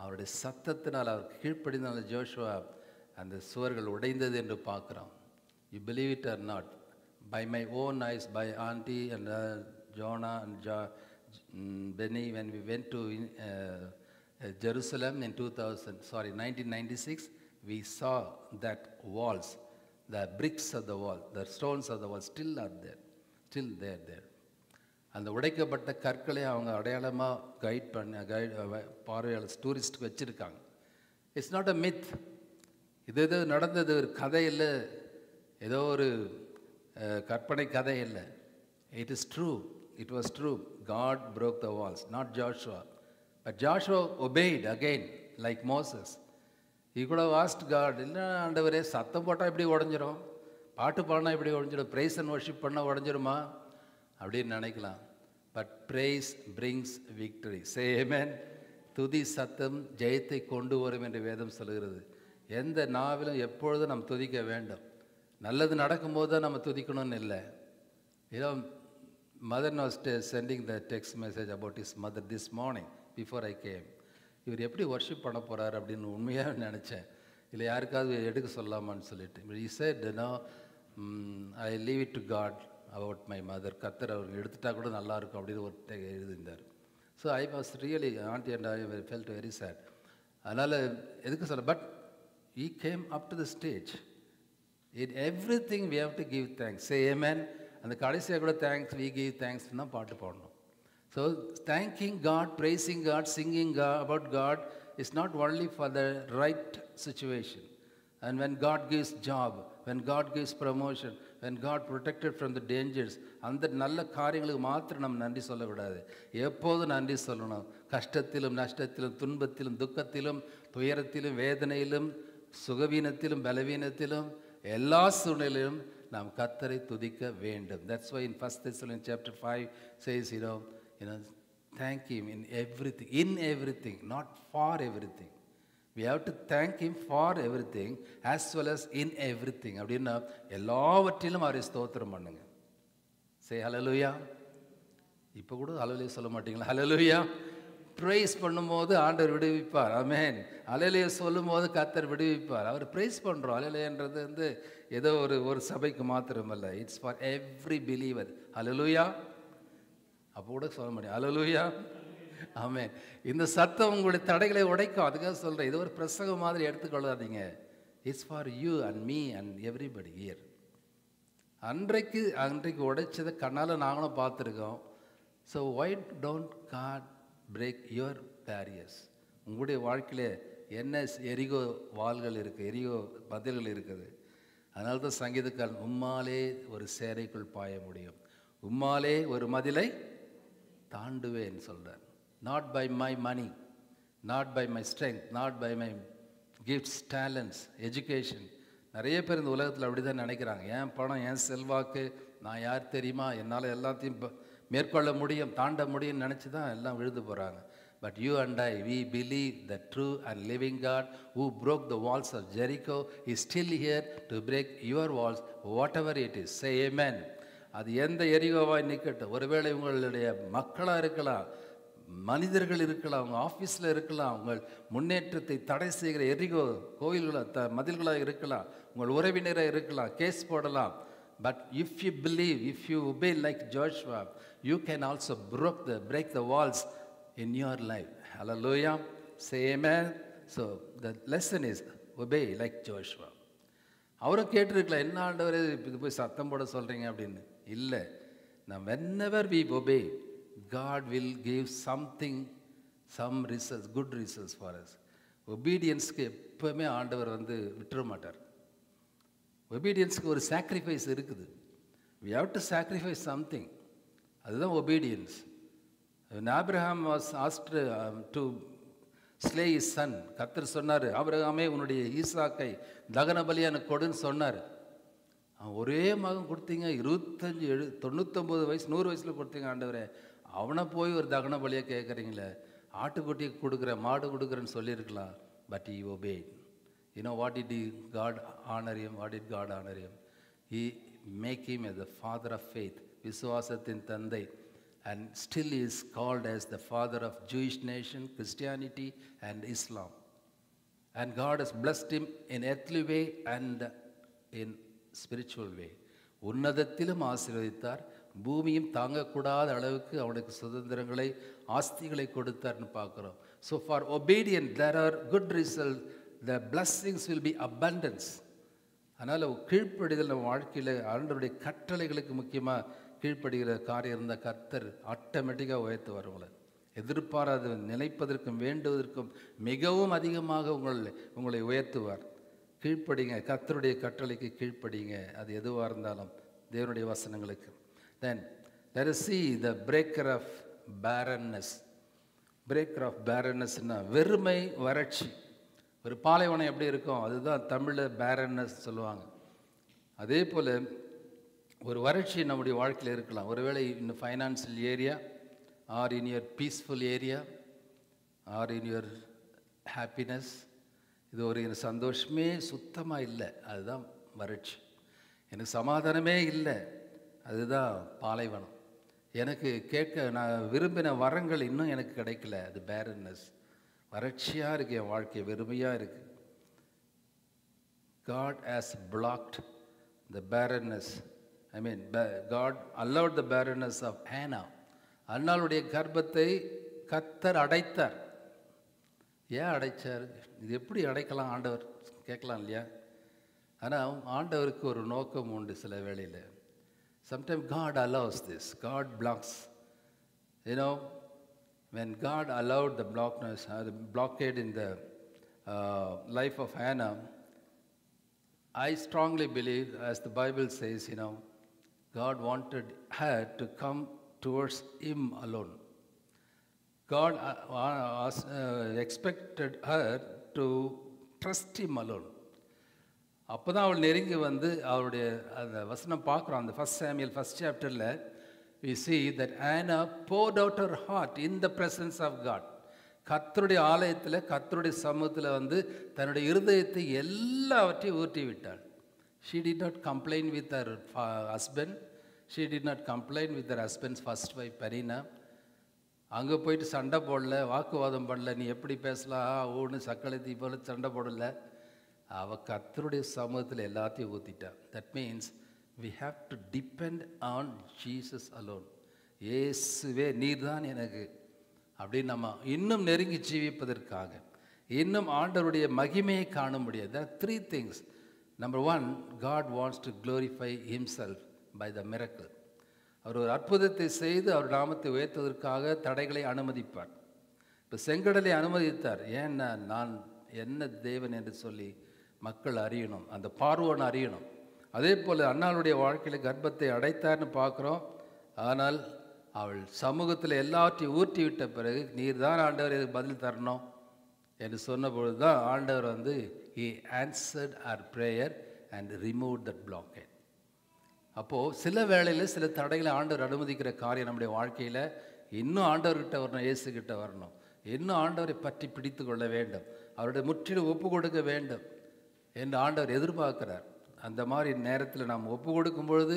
அவருடைய சத்தத்தினால் அவர் கீழ்ப்படினால ஜோஷுவா அந்த சுவர்கள் உடைந்தது என்று பார்க்குறோம். You believe it or not, by my own eyes, by Auntie and Jonah and Benny, when we went to Jerusalem in 1996, we saw that walls, the bricks of the wall, the stones of the wall still are there, still there. அந்த உடைக்கப்பட்ட கற்களை அவங்க அடையாளமாக பார்வையாளர் டூரிஸ்ட்டுக்கு வச்சுருக்காங்க. It's not a myth. இது நடந்தது ஒரு கதை இல்லை, ஏதோ ஒரு கற்பனை கதை இல்லை. It is true. It was true. God broke the walls, not Joshua. But Joshua obeyed again like Moses. He could have asked God, இல்லை ஆண்டவரே, சத்தம் போட்டால் இப்படி உடஞ்சிரும், பாட்டு பாடினா இப்படி உடஞ்சிடும், ப்ரைஸ் அண்ட் வர்ஷிப் பண்ணால் உடஞ்சிருமா அப்படின்னு நினைக்கலாம். But praise brings victory. Say amen. துதி சத்தம் ஜெயத்தை கொண்டு வரும் என்று வேதம் சொல்கிறது. எந்த நாவிலும் எப்பொழுதும் நம்ம துதிக்க வேண்டும். நல்லது நடக்கும்போது தான் நம்ம துதிக்கணும்னு இல்லை. ஏதோ mother was sending the text message about his mother this morning before I came. இவர் எப்படி வர்ஷிப் பண்ண போகிறார் அப்படின்னு உண்மையாக நினச்சேன். இல்லை யாருக்காவது எடுக்க சொல்லலாமான்னு சொல்லிட்டு. he said, I leave it to God about my mother. கர்த்தர் அவர் எடுத்துட்டா கூட நல்லாயிருக்கும் அப்படின்னு ஒரு எழுதியிருந்தார். So I was really, auntie and I felt very sad. அதனால் எதுக்கு சொல்ல, but he came up to the stage. In everything we have to give thanks. Say amen. அந்த கடைசியாக கூட தேங்க்ஸ், வி கிவ் தேங்க்ஸ் தான் பாட்டு பாடணும். So thanking God, praising God, singing about God is not only for the right situation. And when God gives job, when God gives promotion, when God protected from the dangers, அந்த நல்ல காரியங்களுக்கு மாத்திரம் நம்ம நன்றி சொல்லக்கூடாது, எப்போதும் நன்றி சொல்லணும். கஷ்டத்திலும் நஷ்டத்திலும் துன்பத்திலும் துக்கத்திலும் துயரத்திலும் வேதனையிலும் சுகவீனத்திலும் பலவீனத்திலும் எல்லா சூழ்நிலையிலும் நாம் கர்த்தரை துதிக்க வேண்டும். That's why in 1 Thessalonians chapter 5 says, thank him in everything, not for everything. We have to thank him for everything as well as in everything. அப்படின்னா எல்லாவற்றிலும் அவரை ஸ்தோத்திரம் பண்ணுங்க. Say hallelujah. இப்போ கூட ஹல்லேலூயா சொல்ல மாட்டீங்களா? ஹல்லேலூயா. ப்ரைஸ் பண்ணும்போது ஆண்டவர் விடுவிப்பார். ஆமென். ஹல்லேலூயா சொல்லும்போது கர்த்தர் விடுவிப்பார். அவர் ப்ரைஸ் பண்ணுறோம். ஹல்லேலூயான்றது ஏதோ ஒரு சபைக்கு மாத்திரமல்ல, இட்ஸ் ஃபார் எவ்ரி பிலீவர். ஹல்லேலூயா. அப்போ கூட சொல்ல முடியும் ஹல்லேலூயா. ஆமென். இந்த சத்தம் உங்களுடைய தடைகளை உடைக்கும். அதுக்காக சொல்கிறேன், இது ஒரு பிரசங்கம் மாதிரி எடுத்துக்கொள்ளாதீங்க. It's for you and me and everybody here. அன்றைக்கு உடைச்சதை கண்ணால் நாங்களும் பார்த்துருக்கோம். So why don't God break your barriers? உங்களுடைய வாழ்க்கையில் என்ன எரிகோ வாள்கள் இருக்குது, எரிகோ பதில்கள் இருக்குது. அதனால தான் சங்கீதக்காரன், உம்மாலே ஒரு சேரைக்குள் பாய முடியும், உம்மாலே ஒரு மதிலை தாண்டுவேன் சொல்கிறார். Not by my money, not by my strength, not by my gifts, talents, education. நிறைய பேர் இந்த உலகத்தில் அப்படி தான் நினைக்கிறாங்க. என் பணம், என் செல்வாக்கு, நான் யார் தெரியுமா, என்னால் எல்லாத்தையும் மேற்கொள்ள முடியும், தாண்ட முடியும்னு நினச்சி தான் எல்லாம் விழுந்து போகிறாங்க. But you and I, we believe the true and living God who broke the walls of Jericho is still here to break your walls, whatever it is. Say amen. அது எந்த எரிகோவாய் நிற்கட்டும். ஒருவேளை உங்களுடைய மக்களாக இருக்கலாம், மனிதர்கள் இருக்கலாம், உங்கள் ஆஃபீஸில் இருக்கலாம், உங்கள் முன்னேற்றத்தை தடை செய்கிற எரிகோ கோயில்களாக மதில்களாக இருக்கலாம், உங்கள் உறவினராக இருக்கலாம், கேஸ் போடலாம். But if you believe, if you obey like Joshua, you can also break the walls in your life. Hallelujah. Say amen. So the lesson is obey like Joshua. அவரும் கேட்டிருக்கலாம், என்ன ஆண்டவரே இது போய் சத்தம் போட சொல்கிறீங்க அப்படின்னு. இல்லை, நான் whenever we obey, God will give something, some results, good results for us. ஒபீடியன்ஸ்க்கு எப்போவுமே ஆண்டவர் விட்டுற மாட்டார். ஒபீடியன்ஸுக்கு ஒரு சாக்ரிஃபைஸ் இருக்குது. we have to sacrifice something. அதுதான் obedience. Abraham was asked to sleigh his son. கர்த்தர் சொன்னார், ஆபிரகாமே உன்னுடைய ஈசாக்கை தகன பலியா எனக்கு கொடுன்னு சொன்னார். ஒரே மகன் கொடுத்தீங்க, 25 99 வயசு 100 வயசில் கொடுத்தீங்க ஆண்டவரே, அவனை போய் ஒரு தகன பலியாக கேட்குறீங்களே, ஆட்டுக்குட்டி கொடுக்குறேன், மாடு கொடுக்குறேன்னு சொல்லியிருக்கலாம். But he obeyed. You know what did God honor him? What did God honor him? He make him as the father of faith, விசுவாசத்தின் தந்தை, and still is called as the father of Jewish nation, Christianity and Islam. And God has blessed him in earthly way and in spiritual way. உன்னதத்திலும் ஆசீர்வதித்தார், பூமியும் தாங்கக்கூடாத அளவுக்கு அவனுக்கு சுதந்திரங்களை ஆஸ்திகளை கொடுத்தார்னு பார்க்குறோம். So for obedience there are good results. The blessings will be abundance. அதனால் கீழ்ப்படிதல் நம்ம வாழ்க்கையில் ஆண்டவருடைய கட்டளைகளுக்கு முக்கியமாக கீழ்ப்படுகிற காரியம் இருந்த கர்த்தர் ஆட்டோமேட்டிக்காக உயர்த்துவார் உங்களை. எதிர்பாராத நினைப்பதற்கும் வேண்டுவதற்கும் மிகவும் அதிகமாக உங்களை உயர்த்துவார். கீழ்ப்படிங்க, கர்த்தருடைய கட்டளைக்கு கீழ்ப்படிங்க, அது எதுவாக இருந்தாலும் தேவனுடைய வசனங்களுக்கு. தென் let us see the breaker of barrenness. breaker of barrennessனா வெறுமை, வறட்சி. ஒரு பாலைவனம் எப்படி இருக்கும், அதுதான் தமிழில் barrenness சொல்லுவாங்க. அதே போல் ஒரு வறட்சி நம்முடைய வாழ்க்கையில் இருக்கலாம். ஒருவேளை in financial area, or in your peaceful area, or in your happiness. இது ஒரு சந்தோஷமே சுத்தமாக இல்லை, அதுதான் வறட்சி. எனக்கு சமாதானமே இல்லை, அதுதான் பாலைவனம். எனக்கு நான் விரும்பின வரங்கள் இன்னும் எனக்கு கிடைக்கல, அது பேரன்னஸ். வறட்சியாக இருக்குது என் வாழ்க்கை, வெறுமையாக இருக்குது. God has blocked the barrenness. God allowed the barrenness of Hannah. அன்னாளுடைய கர்ப்பத்தை கர்த்தர் அடைத்தார். ஏன் அடைச்சார்? இது எப்படி அடைக்கலாம் ஆண்டவர் கேட்கலாம் இல்லையா? ஆனால் ஆண்டவருக்கு ஒரு நோக்கம் உண்டு சில வேளையில். Sometimes God allows this. God blocks. When God allowed the blockade in the life of Hannah, I strongly believe, as the Bible says, God wanted her to come towards Him alone. God expected her to trust Him alone. அப்போ தான் அவள் நெருங்கி வந்து அவருடைய அந்த வசனம் பார்க்குறோம். அந்த ஃபர்ஸ்ட் சாமுவேல் ஃபர்ஸ்ட் சாப்டரில் we see that Anna poured out her heart in the presence of God. கர்த்தருடைய ஆலயத்தில், கர்த்தருடைய சமூகத்தில் வந்து தன்னுடைய இருதயத்தை எல்லாவற்றையும் ஊற்றி விட்டாள். She did not complain with her husband. She did not complain with her husband's first wife Penina. அங்கே போயிட்டு சண்டை போடல, வாக்குவாதம் பண்ணல, நீ எப்படி பேசலாம் ஓன்னு சக்களத்தி போல சண்டை போடலை. அவள் கர்த்தருடைய சமூகத்தில் எல்லாத்தையும் ஊற்றிட்டா. That means we have to depend on Jesus alone. இயேசுவே நீர் தான் எனக்கு அப்படின்னு நம்ம இன்னும் நெருங்கி ஜீவிப்பதற்காக, இன்னும் ஆண்டவருடைய மகிமையை காண முடியாது. There are three things. Number one, God wants to glorify Himself by the miracle. அவர் ஒரு அற்புதத்தை செய்து அவர் நாமத்தை உயர்த்துவதற்காக தடைகளை அனுமதிப்பார். இப்போ செங்கடலை அனுமதித்தார். ஏன்னா நான் என்ன தேவன் என்று சொல்லி மக்கள் அறியணும், அந்த பார்வோன் அறியணும். அதே போல் அன்னாளுடைய வாழ்க்கையில் கர்ப்பத்தை அடைத்தார்னு பார்க்குறோம். ஆனால் அவள் சமூகத்தில் எல்லாத்தையும் ஊற்றி விட்ட பிறகு நீர் தான் ஆண்டவர் இதுக்கு பதில் தரணும் என்று சொன்ன பொழுது தான் ஆண்டவர் வந்து He answered our prayer and removed that blockade. அப்போது சில வேளையில் சில தடைகளை ஆண்டவர் அனுமதிக்கிற காரியம் நம்முடைய வாழ்க்கையில் இன்னும் ஆண்டவர்கிட்ட வரணும், இயேசுகிட்ட வரணும், இன்னும் ஆண்டவரை பற்றி பிடித்து கொள்ள வேண்டும், அவருடைய முற்றிலும் ஒப்பு கொடுக்க வேண்டும் என்று ஆண்டவர் எதிர்பார்க்கிறார். அந்த மாதிரி நேரத்தில் நாம் ஒப்பு கொடுக்கும் பொழுது,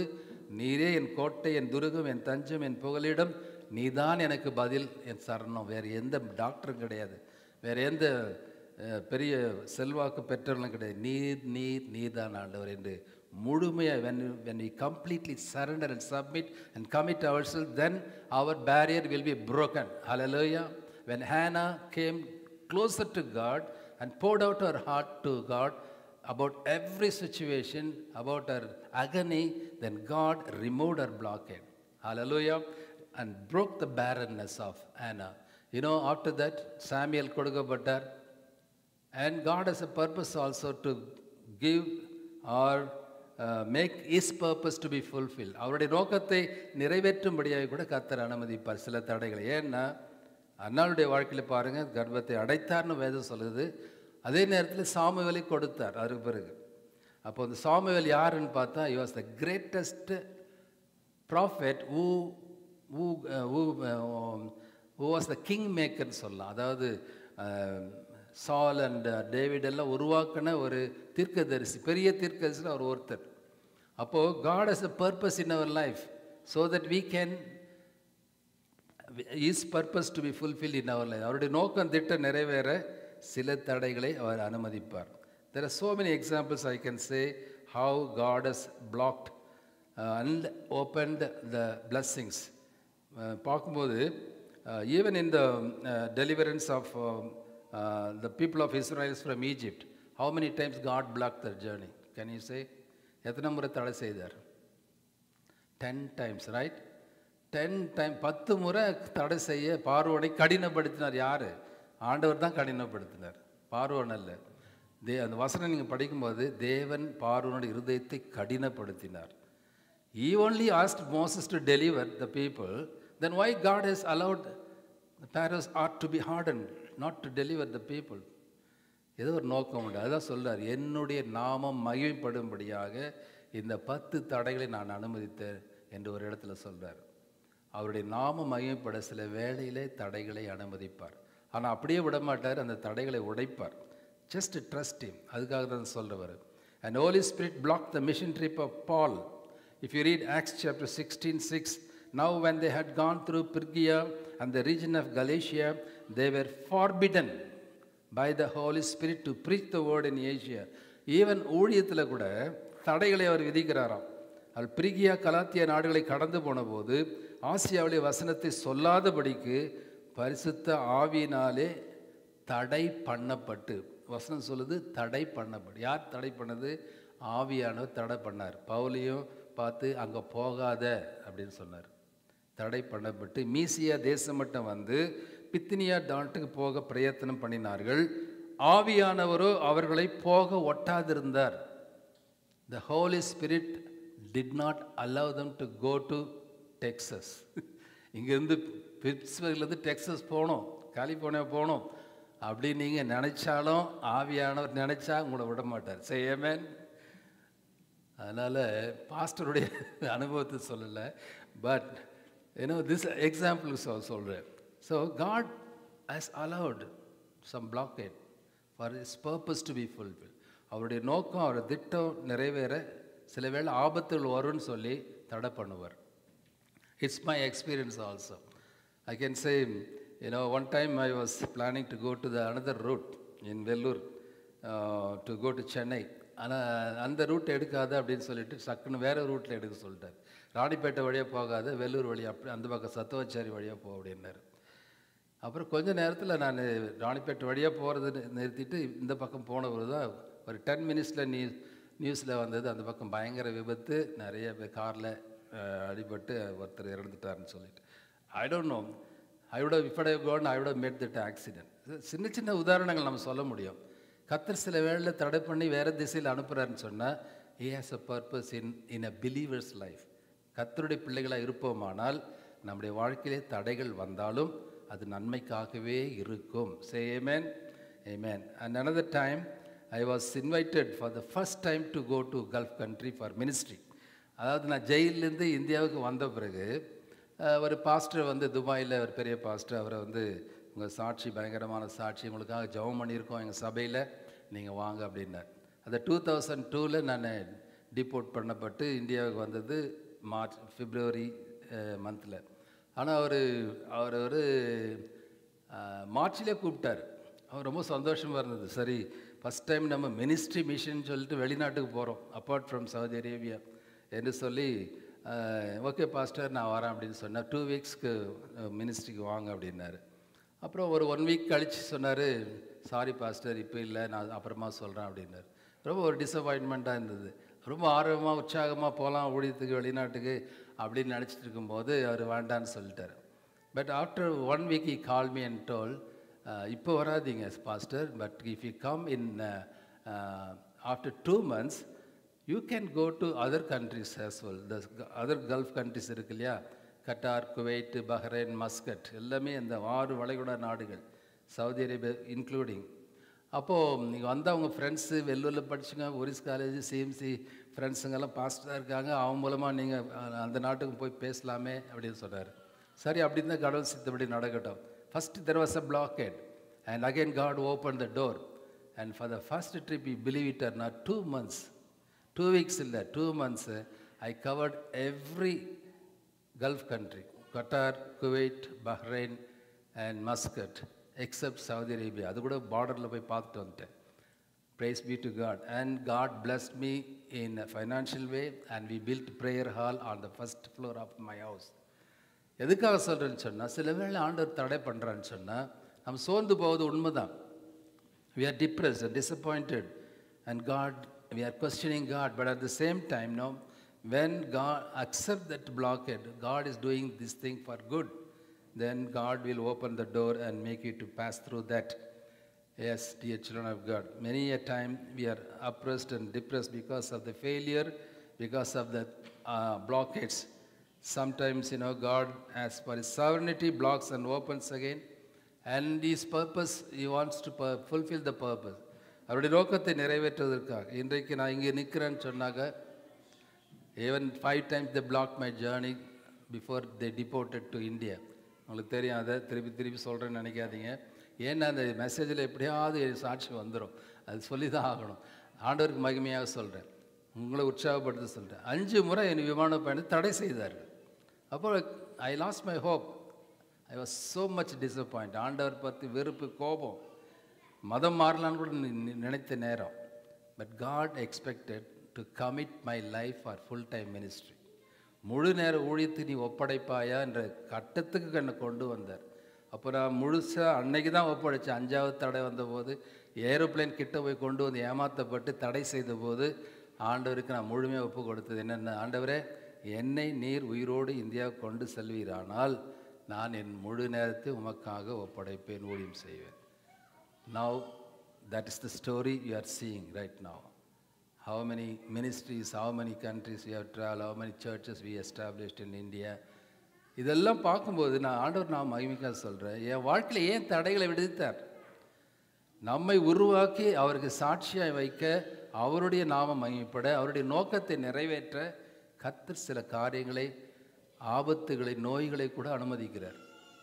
நீரே என் கோட்டை, என் துருகம், என் தஞ்சம், என் புகலிடம், நீதான் எனக்கு பதில், என் சரணம். வேறு எந்த டாக்டரும் கிடையாது, வேறு எந்த பெரிய செல்வாக்கு பெற்றவர்களும் கிடையாது. நீர் தான் ஆண்டவர் என்று முழுமையாக when we completely surrender and submit and commit ourselves, then our barrier will be broken. Hallelujah. When Hannah came closer to God and poured out her heart to God about every situation, about her agony, then God removed her blockade. Hallelujah. And broke the barrenness of Hannah. After that, Samuel கொடுக்கப்பட்டார். And God has a purpose also to give or make His purpose to be fulfilled. அவருடைய நோக்கத்தை நிறைவேற்றும்படியாக கூட கர்த்தர் அனுமதிப்பார் சில தடைகளை. ஏன்னா அன்னாளுடைய வாழ்க்கையில் பாருங்கள், கர்ப்பத்தை அடைத்தார்னு வேதம் சொல்லுது. அதே நேரத்தில் சாமுவேலை கொடுத்தார் அதுக்கு பிறகு. அப்போ அந்த சாமுவேல் யாருன்னு பார்த்தா, he was the greatest prophet who was the king maker சொல்லலாம். அதாவது சால் அண்ட் டேவிட் எல்லாம் உருவாக்கின ஒரு தீர்க்கதரிசி, பெரிய தீர்க்கதரிசியில் அவர் ஒருத்தர். அப்போது God has a purpose in our life so that we can His purpose to be fulfilled in our life. அவருடைய நோக்கம் திட்டம் நிறைவேற சில தடைகளை அவர் அனுமதிப்பார். There are so many examples I can say how God has blocked and opened the blessings. பார்க்கும்போது even in the deliverance of the people of Israel from Egypt, how many times God blocked their journey? Can you say? எத்தனை முறை தடை செய்தார்? 10 times, right? 10 times, 10 முறை தடை செய்ய பார்வோனை கடினப்படுத்தினார். யார்? ஆண்டவர் தான் கடினப்படுத்தினார், பார்வோன் அல்ல. அந்த வசனம் நீங்கள் படிக்கும்போது தேவன் பார்வோனுடைய இருதயத்தை கடினப்படுத்தினார். He only asked Moses to deliver the people. Then why God has allowed the Pharaoh's heart to be hardened, not to deliver the people? ஏதோ ஒரு நோக்கம் உண்டு. அதுதான் சொல்றார், என்னுடைய நாமம் மகிமைப்படும்படியாக இந்த 10 தடைகளை நான் அனுமதித்தேன் என்று ஒரு இடத்துல சொல்றார். அவருடைய நாமம் மகிமைப்பட சில வேளையிலே தடைகளை அனுமதிப்பார். ஆனால் அப்படியே விட மாட்டார், அந்த தடைகளை உடைப்பார். Just trust him. அதுக்காக தான் சொல்றவர். And Holy Spirit blocked the mission trip of Paul. If you read Acts chapter 16:6, now when they had gone through Phrygia and the region of Galatia, they were forbidden by the Holy Spirit to preach the word in Asia. Even ஊழியத்தில் கூட தடைகளை அவர் விதிக்கிறாராம். அவர் பிரிகியா Galatia நாடுகளை கடந்து போன போது ஆசியாவிலே வசனத்தை சொல்லாதபடிக்கு பரிசுத்த ஆவியினாலே தடை பண்ணப்பட்டு, வசனம் சொல்லுது தடை பண்ணப்பட்டு. யார் தடை பண்ணது? ஆவியானவர் தடை பண்ணார். பவுலையும் பார்த்து அங்கே போகாத அப்படின்னு சொன்னார். தடை பண்ணப்பட்டு மீசியா தேசம் மட்டும் வந்து பித்தினியா நாட்டுக்கு போக பிரயத்தனம் பண்ணினார்கள். ஆவியானவரோ அவர்களை போக ஒட்டாதிருந்தார். The Holy Spirit did not allow them to go to Texas. இங்கேருந்து பிட்ஸ்பர்க்லேருந்து டெக்ஸஸ் போகணும், கலிஃபோர்னியா போகணும் அப்படின்னு நீங்கள் நினச்சாலும் ஆவியானவர் நினச்சா உங்களை விட மாட்டார். சே ஆமென். அதனால் பாஸ்டருடைய அனுபவத்தை சொல்லலை, பட் திஸ் எக்ஸாம்பிளுக்கு சொல்கிறேன். So God has allowed some blockade for his purpose to be fulfil. அவருடைய நோக்கம், அவருடைய திட்டம் நிறைவேற சில வேளை ஆபத்துகள் வரும்னு சொல்லி தடை பண்ணுவார். It's my experience also. I can say, one time I was planning to go to the another route in Vellore to go to Chennai. ஆனால் அந்த ரூட் எடுக்காத அப்படின்னு சொல்லிட்டு சக்குன்னு வேறு ரூட்டில் எடுக்க சொல்லிட்டார். ராணிப்பேட்டை வழியாக போகாத, வெள்ளூர் வழியாக அப்படி அந்த பக்கம் சத்துவச்சாரி வழியாக போ அப்படின்னாரு. அப்புறம் கொஞ்சம் நேரத்தில் நான் ராணிப்பேட்டை வழியாக போகிறது நிறுத்திட்டு இந்த பக்கம் போனவர் தான் ஒரு 10 மினிட்ஸில் நியூஸில் வந்தது, அந்த பக்கம் பயங்கர விபத்து, நிறைய பேர் காரில் அடிபட்டு ஒருத்தர் இறந்துட்டார்னு சொல்லிட்டு. I don't know, I would have, if I had gone, I would have met that accident. சின்ன சின்ன உதாரணங்கள் நம்ம சொல்ல முடியும். கர்த்தர் சில வேளையில் தடை பண்ணி வேறு திசையில் அனுப்புகிறாருன்னு சொன்னால் he has a purpose in a believer's life. கர்த்தருடைய பிள்ளைகளாக இருப்போமானால் நம்முடைய வாழ்க்கையிலே தடைகள் வந்தாலும் அது நன்மைக்காகவே இருக்கும். Say amen. Amen. And another time I was invited for the first time to go to Gulf country for ministry. அதாவது நான் ஜெயிலேருந்து இந்தியாவுக்கு வந்த பிறகு ஒரு பாஸ்டர் வந்து துபாயில், ஒரு பெரிய பாஸ்டர், அவரை வந்து உங்கள் சாட்சி பயங்கரமான சாட்சி, உங்களுக்காக ஜெபம் பண்ணியிருக்கோம் எங்கள் சபையில், நீங்கள் வாங்க அப்படின்னார். அந்த 2002 நான் டிபோர்ட் பண்ணப்பட்டு இந்தியாவுக்கு வந்தது பிப்ரவரி மந்தில். ஆனால் அவர் ஒரு மார்ச்சிலே கூப்பிட்டார். அவர் ரொம்ப சந்தோஷமாக இருந்தது. சரி, ஃபஸ்ட் டைம் நம்ம மினிஸ்ட்ரி மிஷன் சொல்லிட்டு வெளிநாட்டுக்கு போகிறோம், அப்பார்ட் ஃப்ரம் சவுதி அரேபியா என்று சொல்லி, ஓகே பாஸ்டர் நான் வரேன் அப்படின்னு சொன்னார். 2 வீக்ஸ்க்கு மினிஸ்ட்ரிக்கு வாங்க அப்படின்னாரு. அப்புறம் ஒரு 1 வீக் கழித்து சொன்னார், சாரி பாஸ்டர் இப்போ இல்லை, நான் அப்புறமா சொல்கிறேன் அப்படின்னாரு. ரொம்ப ஒரு டிசப்பாயின்மெண்ட்டாக இருந்தது. ரொம்ப ஆர்வமாக உற்சாகமாக போகலாம் ஊழியத்துக்கு வெளிநாட்டுக்கு அப்படின்னு நினச்சிட்டு இருக்கும்போது அவர் வேண்டான்னு சொல்லிட்டார். But after 1 week he called me and told, இப்போ வராதிங்க pastor, but if you come in after 2 months you can go to other countries as well. The other Gulf countries இருக்கு இல்லையா, கட்டார், குவைட், பஹ்ரைன், மஸ்கட், எல்லாமே இந்த 6 வளைகுடா நாடுகள், Saudi Arabia including. அப்போது நீங்கள் வந்து அவங்க ஃப்ரெண்ட்ஸு வெள்ளூரில் படிச்சுங்க, ஒரிஸ் காலேஜ், சிஎம்சி ஃப்ரெண்ட்ஸுங்கெல்லாம் பாஸ்டராக இருக்காங்க, அவங்க மூலமாக நீங்கள் அந்த நாட்டுக்கு போய் பேசலாமே அப்படின்னு சொல்கிறார். சரி, அப்படின்னு தான் கடவுள் சித்தப்படி நடக்கட்டும். First there was a blockade, and again God opened the door, and for the first trip, you believe it or not, 2 months, 2 weeks illa 2 months, I covered every Gulf country, Qatar, Kuwait, Bahrain and Muscat, except Saudi Arabia. Adu kuda border la poi paattu vandten. Praise be to God. And God blessed me in a financial way, and we built prayer hall on the first floor of my house. எதுக்காக சொல்கிறேன்னு சொன்னால், சில வேளை ஆண்டவர் தடை பண்ணுறான்னு சொன்னால் நம்ம சோர்ந்து போவது உண்மைதான். We are depressed and disappointed, and we are questioning God, but at the same time, when God accept that blockade, God is doing this thing for good, then God will open the door and make you to pass through that. Yes, dear children of God, many a time we are oppressed and depressed because of the failure, because of the blockades. Sometimes, God, as per His sovereignty, blocks and opens again. And His purpose, He wants to fulfill the purpose. அவருடைய நோக்கத்தை நிறைவேற்றுவதற்காக இன்றைக்கு நான் இங்கே நிற்கிறேன்னு சொன்னாங்க, even 5 times they blocked my journey before they deported to India. உங்களுக்கு தெரியும், அதை திருப்பி சொல்கிறேன்னு நினைக்காதீங்க. ஏன்னா அந்த மெசேஜில் எப்படியாவது சாட்சி வந்துடும், அது சொல்லி தான் ஆகணும். ஆண்டவருக்கு மகிமையாக சொல்கிறேன், உங்களை உற்சாகப்படுத்த சொல்கிறேன். 5 முறை என் விமான பயணத்தை தடை செய்தார்கள். அப்போ I lost my hope. I was so much disappoint. ஆண்டவர் பற்றி வெறுப்பு, கோபம், மதம் மாறலான்னு கூட நினைத்த நேரம். But God expected to commit my life for full time ministry. முழு நேர ஊழியத்தை நீ ஒப்படைப்பாயா என்ற கட்டத்துக்கு என்னை கொண்டு வந்தார். அப்போ நான் முழுசாக அன்னைக்கு தான் ஒப்படைச்சேன். 5வது தடை வந்தபோது, ஏரோப்ளைன் கிட்ட போய் கொண்டு வந்து ஏமாற்றப்பட்டு தடை செய்த போது ஆண்டவருக்கு நான் முழுமையாக ஒப்பு கொடுத்தது என்னென்ன, ஆண்டவரே, என்னை நீர் உயிரோடு இந்தியாவுக்கு கொண்டு செல்வீரானால் நான் என் முழு நேரத்தை உமக்காக ஒப்படைப்பேன், ஊழியம் செய்வேன். Now that is the story you are seeing right now. How many ministries, how many countries we have traveled, how many churches we established in India. இதெல்லாம் பார்க்கும்போது நான் ஆண்டவர் நான் மகிமைக்காக சொல்கிறேன், என் வாழ்க்கையில் ஏன் தடைகளை விடுத்தார்? நம்மை உருவாக்கி அவருக்கு சாட்சியாக வைக்க, அவருடைய நாமம் மகிமைப்பட, அவருடைய நோக்கத்தை நிறைவேற்ற கர்த்தர் சில காரியங்களை, ஆபத்துகளை, நோய்களை கூட அனுமதிக்கிறார்.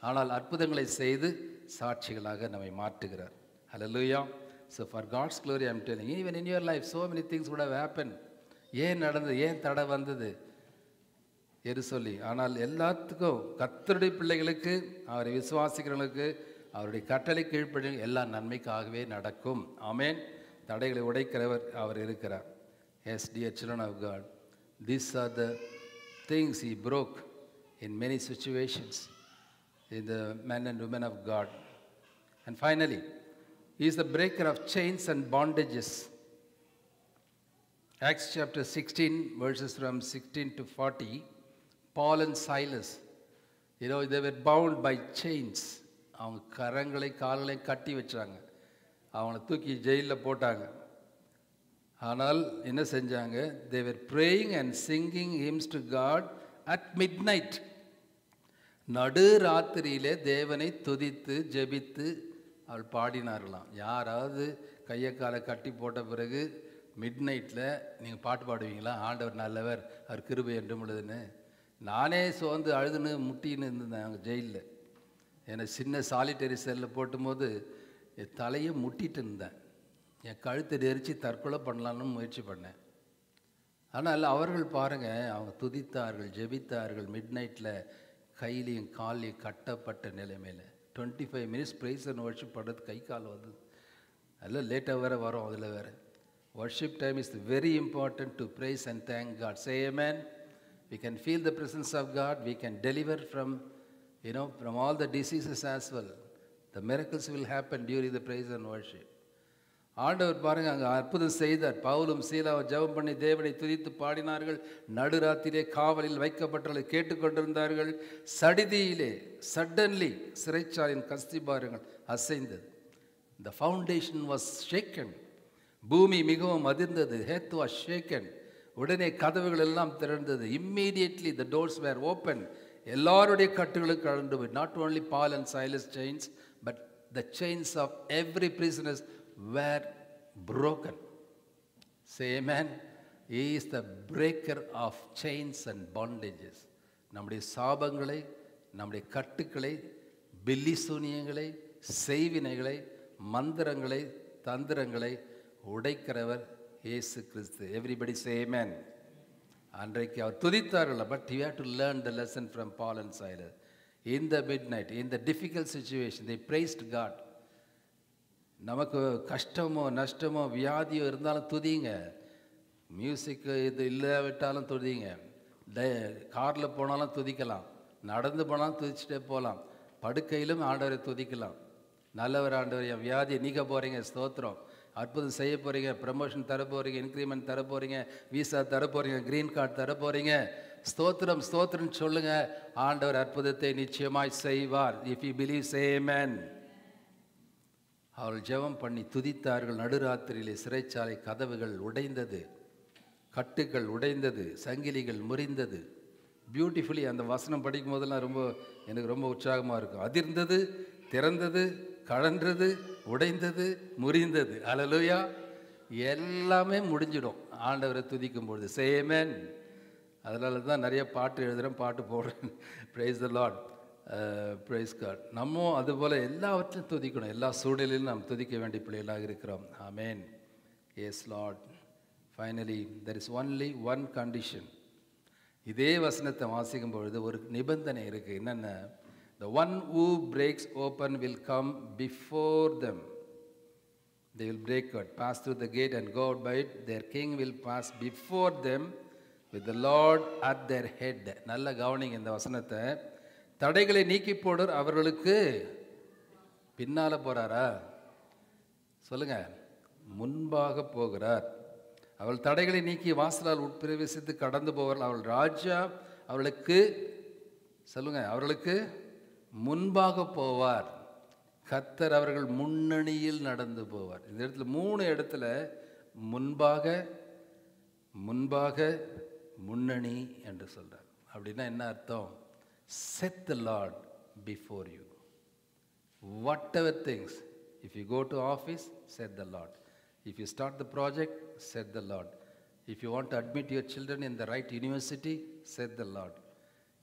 ஆனால் அற்புதங்களை செய்து சாட்சிகளாக நம்மை மாற்றுகிறார். Hallelujah. So for God's glory I am telling you, even in your life so many things would have happened. ஏன் நடந்தது, ஏன் தடை வந்தது என்று சொல்லி. ஆனால் எல்லாத்துக்கும் கர்த்தருடைய பிள்ளைகளுக்கு, அவரை விசுவாசிக்கிறவர்களுக்கு, அவருடைய கட்டளை கீழ்ப்படி எல்லா நன்மைக்காகவே நடக்கும். ஆமென். தடைகளை உடைக்கிறவர் அவர் இருக்கிறார். Yes, dear children of God, these are the things He broke in many situations in the men and women of God. And finally, He is the breaker of chains and bondages. Acts chapter 16, verses from 16 to 40, Paul and Silas, they were bound by chains. அவங்க கரங்களை கால்களை கட்டி வச்சாங்க, அவங்கள தூக்கி ஜெயிலில் போட்டாங்க. ஆனால் என்ன செஞ்சாங்க? they were praying and singing hymns to God at midnight. நடு ராத்திரியிலே தேவனை துதித்து ஜெபித்து அவள் பாடினார்களாம். யாராவது கையை காலை கட்டி போட்ட பிறகு மிட் நைட்டில் நீங்கள் பாட்டு பாடுவீங்களா? ஆண்டவர் நல்லவர், அவர் கிருபை என்றும் உள்ளதுன்னு. நானே சோர்ந்து அழுதுன்னு முட்டின்னு இருந்தேன் அங்கே ஜெயிலில். என்னை சின்ன சாலிட்டரி செல்லில் போட்டும்போது என் தலையை முட்டிட்டு இருந்தேன். என் கழுத்தை நெரிச்சு தற்கொலை பண்ணலான்னு முயற்சி பண்ணேன். ஆனால் அவர்கள் பாருங்கள், அவங்க துதித்தார்கள், ஜெபித்தார்கள். மிட் நைட்டில் கையிலையும் காலையும் கட்டப்பட்ட நிலைமையில் 25 minutes ப்ரைஸ் அண்ட் வர்ஷிப் பண்ணுறது கை கால் வந்தது. அதில் லேட்டாக வேறு வரும். அதில் வேறு worship time is very important to praise and thank God. Say amen. We can feel the presence of God. We can deliver from all the diseases as well. The miracles will happen during the praise and worship. ஆண்டவர் பாருங்க அங்கே அற்புதம் செய்தார். பவுலும் சீலாவும் ஜெபம் பண்ணி தேவனை துதித்து பாடினார்கள். நடுராத்திரிலே காவலில் வைக்கப்பட்டவர்களை கேட்டுக்கொண்டிருந்தார்கள். சடிதியிலே சடன்லி சிறைச்சாலையின் கஸ்திபாரங்கள் அசைந்தது. The foundation was shaken. பூமி மிகவும் அதிர்ந்தது. Earth was shaken. உடனே கதவுகள் எல்லாம் திறந்தது. Immediately the doors were open. எல்லாருடைய கட்டுகளும் கழண்டு போய், not only Paul and Silas chains, but the chains of every prisoners were broken. Say amen. He is the breaker of chains and bondages. நம்முடைய சாபங்களை, நம்முடைய கட்டுக்களை, பில்லி சூனியங்களை, செய்வினைகளை, மந்திரங்களை, தந்திரங்களை உடைக்கிறவர் இயேசு கிறிஸ்து. Everybody say amen. அன்றைக்கு அவர் துதித்தார்கள். But you have to learn the lesson from Paul and Silas. In the midnight, in the difficult situation, they praised God. நமக்கு கஷ்டமோ நஷ்டமோ வியாதியோ இருந்தாலும் துதிங்க. மியூசிக்கு இது இல்லாவிட்டாலும் துதிங்க. காரில் போனாலும் துதிக்கலாம், நடந்து போனாலும் துதிச்சுட்டே போகலாம், படுக்கையிலும் ஆண்டவரை துதிக்கலாம். நல்லவர் ஆண்டவர், என் வியாதியை நீக்க போகிறீங்க, ஸ்தோத்திரம். அற்புதம் செய்ய போகிறீங்க, ப்ரமோஷன் தர போகிறீங்க, இன்க்ரிமெண்ட் தர போகிறீங்க, விசா தர போகிறீங்க, க்ரீன் கார்டு தர போகிறீங்க. ஸ்தோத்திரம் ஸ்தோத்திரம்னு சொல்லுங்கள். ஆண்டவர் அற்புதத்தை நிச்சயமாய் செய்வார். இஃப் யூ பிலீவ் சே ஆமென். அவர்கள் ஜெபம் பண்ணி துதித்தார்கள். நடுராத்திரியிலே சிறைச்சாலை கதவுகள் உடைந்தது, கட்டுக்கள் உடைந்தது, சங்கிலிகள் முறிந்தது. பியூட்டிஃபுல்லி அந்த வசனம் படிக்கும் போதெல்லாம் எனக்கு ரொம்ப உற்சாகமாக இருக்கும். அதிர்ந்தது, திறந்தது, கழன்றது, உடைந்தது, முறிந்தது. அல்லேலூயா. எல்லாமே முடிஞ்சிடும் ஆண்டவரை துதிக்கும் பொழுது. சே ஆமென். அதனால தான் நிறைய பாட்டு எழுதுகிறேன், பாட்டு போடுறேன். Praise the Lord, praise God. நம்ம அதுபோல் எல்லாவற்றையும் துதிக்கணும். எல்லா சூழலிலும் நாம் துதிக்க வேண்டிய பிள்ளைகளாக இருக்கிறோம். Amen. Yes Lord. Finally there is only one condition. இதே வசனத்தை வாசிக்கும் பொழுது ஒரு நிபந்தனை இருக்குது. என்னென்ன? The one who breaks open will come before them. They will break out, pass through the gate and go out by it. Their king will pass before them with the Lord at their head. நல்ல கவனிங்க இந்த வசனத்தை. தடைகளை நீக்கி போடுற அவர்களுக்கு பின்னால போறாரா? சொல்லுங்க. முன்பாக போகிறார். அவள் தடைகளை நீக்கி வாசலால் உட்பிரவேசித்து கடந்து போவார்கள். அவள் ராஜா அவளுக்கு, சொல்லுங்க, அவர்களுக்கு முன்பாக போவார். கர்த்தர் அவர்கள் முன்னணியில் நடந்து போவார். இந்த இடத்துல 3 இடத்துல முன்பாக, முன்பாக, முன்னணி என்று சொல்றார். அப்படின்னா என்ன அர்த்தம்? Set the Lord before you. Whatever things, if you go to office, set the Lord. If you start the project, set the Lord. If you want to admit your children in the right university, set the Lord.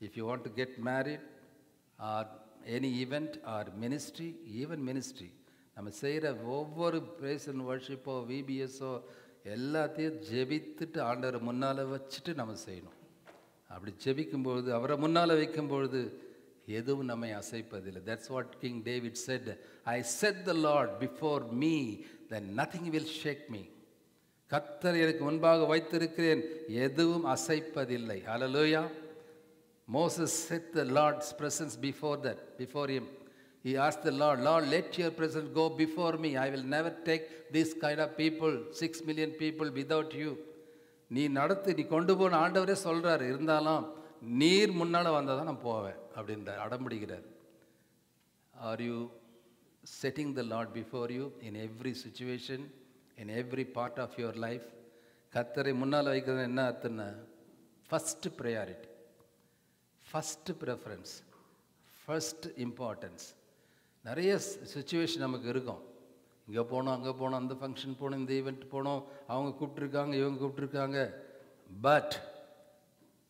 If you want to get married or any event or ministry, even ministry, நம்ம செய்கிற ஒவ்வொரு praise and worship VBSோ எல்லாத்தையும் ஜெபித்துட்டு ஆண்டவரை முன்னால் வச்சுட்டு நம்ம செய்யணும். அப்படி ஜெபிக்கும்பொழுது, அவரை முன்னால் வைக்கும்பொழுது எதுவும் நம்மை அசைப்பதில்லை. That's what King David said. I set the Lord before me, then nothing will shake me. கர்த்தர் எனக்கு முன்பாக வைத்திருக்கிறேன், எதுவும் அசைப்பதில்லை. ஹல்லேலூயா. Moses set the Lord's presence before him. He asked the Lord, Lord, let your presence go before me. I will never take this kind of people, 6 million people without you. நீ நடத்து, நீ கொண்டு போன ஆண்டவரே சொல்கிறார். இருந்தாலும் நீர் முன்னால் வந்தால் தான் நான் போவேன் அப்படின்ற அடம்பிடிக்கிறார். Are you setting the Lord before you in every situation, in every part of your life? கர்த்தரை முன்னால் வைக்கிறது என்ன அர்த்தம்னா, first priority, first preference, first importance. நிறைய சுச்சுவேஷன் நமக்கு இருக்கும். இங்கே போனோம், அங்கே போனோம், அந்த ஃபங்க்ஷன் போனோம், இந்த ஈவெண்ட் போனோம், அவங்க கூப்பிட்ருக்காங்க, இவங்க கூப்பிட்ருக்காங்க. But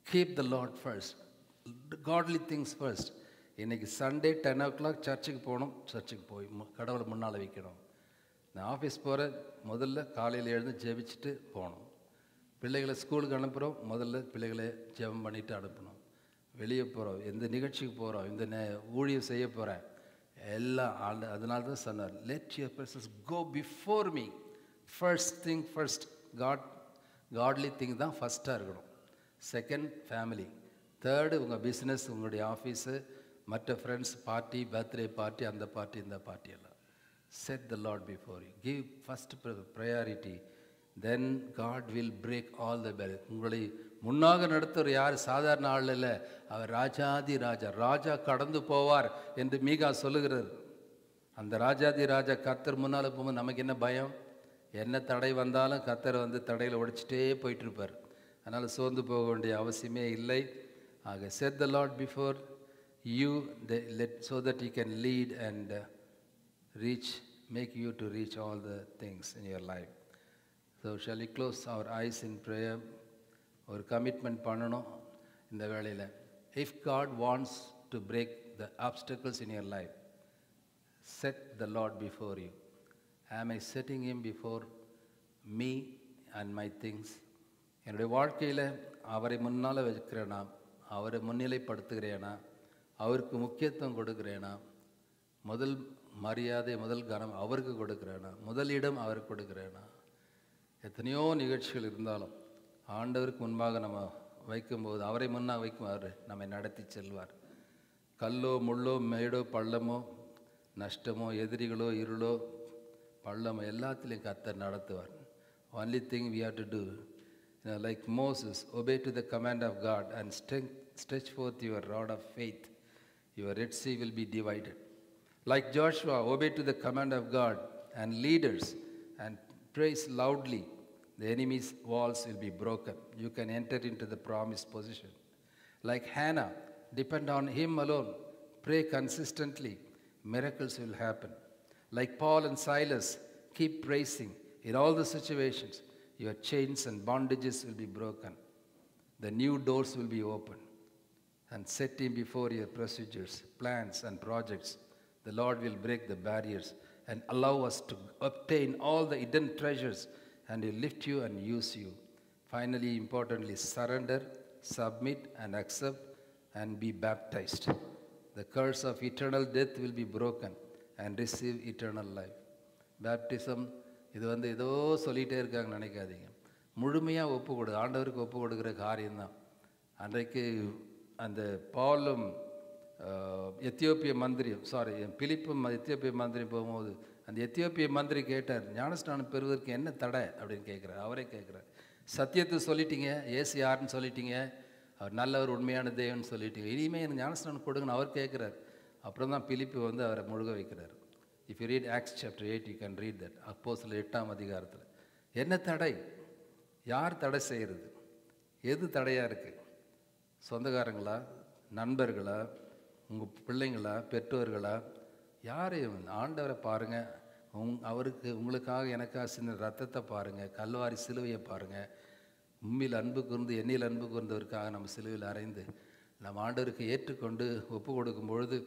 keep the Lord first, godly things first. இன்றைக்கி சண்டே 10 o'clock சர்ச்சுக்கு போகணும், சர்ச்சுக்கு போய் கடவுளை முன்னால் வைக்கணும். நான் ஆஃபீஸ் போகிற முதல்ல காலையில் எழுந்து ஜெபிச்சுட்டு போகணும். பிள்ளைகளை ஸ்கூலுக்கு அனுப்புகிறோம், முதல்ல பிள்ளைகளை ஜெபம் பண்ணிவிட்டு அனுப்பணும். வெளியே போகிறோம், எந்த நிகழ்ச்சிக்கு போகிறோம், இந்த ஊழியம் செய்ய போகிறேன், எல்லாம் அதனால தான் சொன்னார், let your presence go before me. First thing first. Godly thing தான் ஃபஸ்ட்டாக இருக்கணும். செகண்ட் ஃபேமிலி, தேர்டு உங்கள் பிஸ்னஸ், உங்களுடைய ஆஃபீஸு, மற்ற ஃப்ரெண்ட்ஸ், பார்ட்டி, பர்த்டே பார்ட்டி, அந்த பார்ட்டி, இந்த பார்ட்டி எல்லாம். Set the Lord before you. Give first priority. Then God will break all the barrier. உங்களை முன்னாக நடத்துகிற யார் சாதாரண ஆள் இல்லை, அவர் ராஜாதி ராஜா. ராஜா கடந்து போவார் என்று மீகா சொல்லுகிறார். அந்த ராஜாதி ராஜா கர்த்தர் முன்னால் போகும்போது நமக்கு என்ன பயம்? என்ன தடை வந்தாலும் கர்த்தர் வந்து தடையில் உடைச்சிட்டே போயிட்டுருப்பார். அதனால் சோர்ந்து போக வேண்டிய அவசியமே இல்லை. ஆக set the Lord before you, so that he can lead and make you to reach all the things in your life. So shall we close our eyes in prayer? ஒரு கமிட்மெண்ட் பண்ணணும் இந்த வேளையில். If God wants to break the obstacles in your life, set the Lord before you. Am I setting him before me and my things? என்னுடைய வாழ்க்கையில் அவரை முன்னால் வைக்கிறேனா, அவரை முன்னிலைப்படுத்துகிறேனா, அவருக்கு முக்கியத்துவம் கொடுக்குறேனா, முதல் மரியாதை, முதல் கனம் அவருக்கு கொடுக்குறேனா, முதலிடம் அவருக்கு கொடுக்குறேனா? எத்தனையோ நிகழ்ச்சிகள் இருந்தாலும் ஆண்டவருக்கு முன்பாக நம்ம வைக்கும்போது, அவரை முன்னாக வைக்கும், அவர் நம்மை நடத்தி செல்வார். கல்லோ முள்ளோ மேடோ பள்ளமோ நஷ்டமோ எதிரிகளோ இருளோ பள்ளமோ எல்லாத்திலையும் கர்த்தர் நடத்துவார். Only thing we have to do, like Moses, obey to the command of God and stretch forth your rod of faith. Your Red Sea will be divided. Like Joshua, obey to the command of God and leaders and praise loudly. The enemy's walls will be broken. You can enter into the promised position. Like Hannah, depend on him alone. Pray consistently. Miracles will happen. Like Paul and Silas, keep praising. In all the situations, your chains and bondages will be broken. The new doors will be opened. And set him before your procedures, plans, and projects. The Lord will break the barriers and allow us to obtain all the hidden treasures, and He'll lift you and use you. Finally, importantly, surrender, submit, and accept, and be baptized. The curse of eternal death will be broken and receive eternal life. Baptism, இது ஏதோ சொல்லிகிட்டே இருக்காங்க நினைக்காதீங்க. முழுமையாக ஆண்டவருக்கு ஒப்பு கொடுக்குற காரியம்தான். அன்றைக்கு அந்த பாலும் எத்தியோப்பிய மந்திரியும் பிலிப்பும் எத்தியோப்பிய மந்திரி போகும்போது அந்த எத்தியோப்பிய மந்திரி கேட்டார், ஞானஸ்நானம் பெறுவதற்கு என்ன தடை அப்படின்னு கேட்குறார். அவரே கேட்குறார், சத்தியத்தை சொல்லிட்டீங்க, ஏசு யாருன்னு சொல்லிட்டீங்க, அவர் நல்லவர் உண்மையான தேவன் சொல்லிட்டீங்க, இனிமேல் எனக்கு ஞானஸ்நானம் கொடுங்கன்னு அவர் கேட்குறார். அப்புறம் தான் பிலிப்பு அவரை முழுக வைக்கிறார். If you read acts chapter 8 you can read that. அப்போஸ்தலர் 8ஆம் அதிகாரத்தில் என்ன தடை, யார் தடை செய்கிறது, எது தடையாக இருக்குது? சொந்தக்காரங்களா, நண்பர்களா, உங்கள் பிள்ளைங்களா, பெற்றோர்களா, யாரையும்? ஆண்டவரை பாருங்கள். உங்களுக்காக எனக்காக சின்ன ரத்தத்தை பாருங்கள், கல்வாரி சிலுவையை பாருங்கள். உண்மையில் அன்பு கூர்ந்து என்னில் அன்பு கூர்ந்தவருக்காக நம்ம சிலுவையில் அறைந்து நம்ம ஆண்டவருக்கு ஏற்றுக்கொண்டு ஒப்பு கொடுக்கும் பொழுது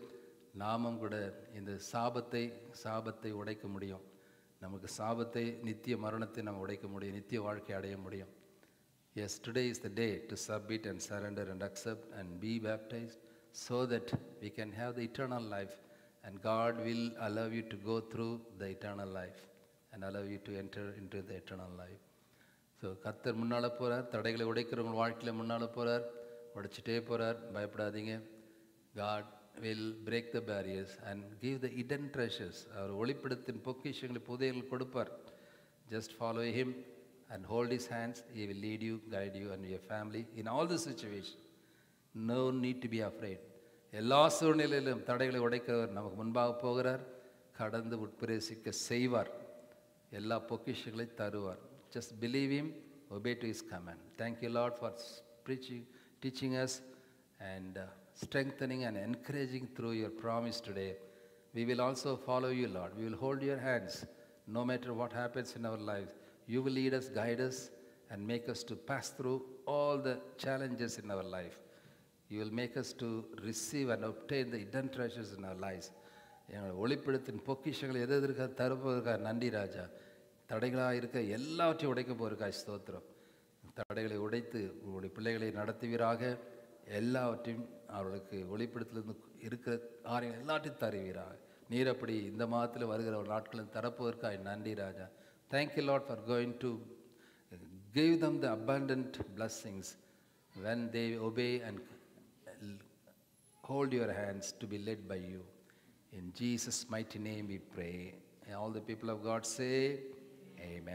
நாமும் கூட இந்த சாபத்தை உடைக்க முடியும். நமக்கு சாபத்தை, நித்திய மரணத்தை நம்ம உடைக்க முடியும், நித்திய வாழ்க்கை அடைய முடியும். Yes, today is the day to submit and surrender and accept and be baptized so that we can have the eternal life, and God will allow you to go through the eternal life and allow you to enter into the eternal life. So கர்த்தர் முன்னால் போகிறார், தடைகளை உடைக்கிறவங்க வாழ்க்கையில் முன்னால் போகிறார், உடைச்சிட்டே போகிறார். பயப்படாதீங்க. God will break the barriers and give the hidden treasures. அவர் ஒளிப்பிடத்தின் பொக்கிஷங்களை புதையல் கொடுப்பார். Just follow him and hold his hands. He will lead you, guide you and your family in all the situations. No need to be afraid. எல்லா சூழ்நிலையிலும் தடைகளை உடைக்கிறவர் நமக்கு முன்பாக போகிறார், கடந்து உட்பிரவேசிக்க செய்வார், எல்லா பொக்கிஷங்களை தருவார். Just believe him, obey to his command. Thank you, Lord, for teaching us and strengthening and encouraging through your promise today. We will also follow you, Lord. We will hold your hands no matter what happens in our lives. You will lead us, guide us, and make us to pass through all the challenges in our life. You will make us to receive and obtain the hidden treasures in our lives. எங்கள் ஒளிப்பிடத்தின் பொக்கிஷங்களை எதற்காக தருவதற்காக நன்றி ராஜா. தடைகளாக இருக்க எல்லாவற்றையும் உடைக்க போகிறக்காய் ஸ்தோத்திரம். தடைகளை உடைத்து உங்களுடைய பிள்ளைகளை நடத்துவீராக. எல்லாவற்றையும் அவர்களுக்கு ஒளிப்பிடத்திலிருந்து இருக்கிற காரியங்கள் எல்லாத்தையும் தருவீராக. நீர் அப்படி இந்த மாதத்தில் வருகிற ஒரு நாட்களில் தரப்போவதற்காக நன்றி ராஜா. Thank you, Lord, for going to give them the abundant blessings when they obey and hold your hands to be led by you. In Jesus' mighty name we pray. And all the people of God say, Amen.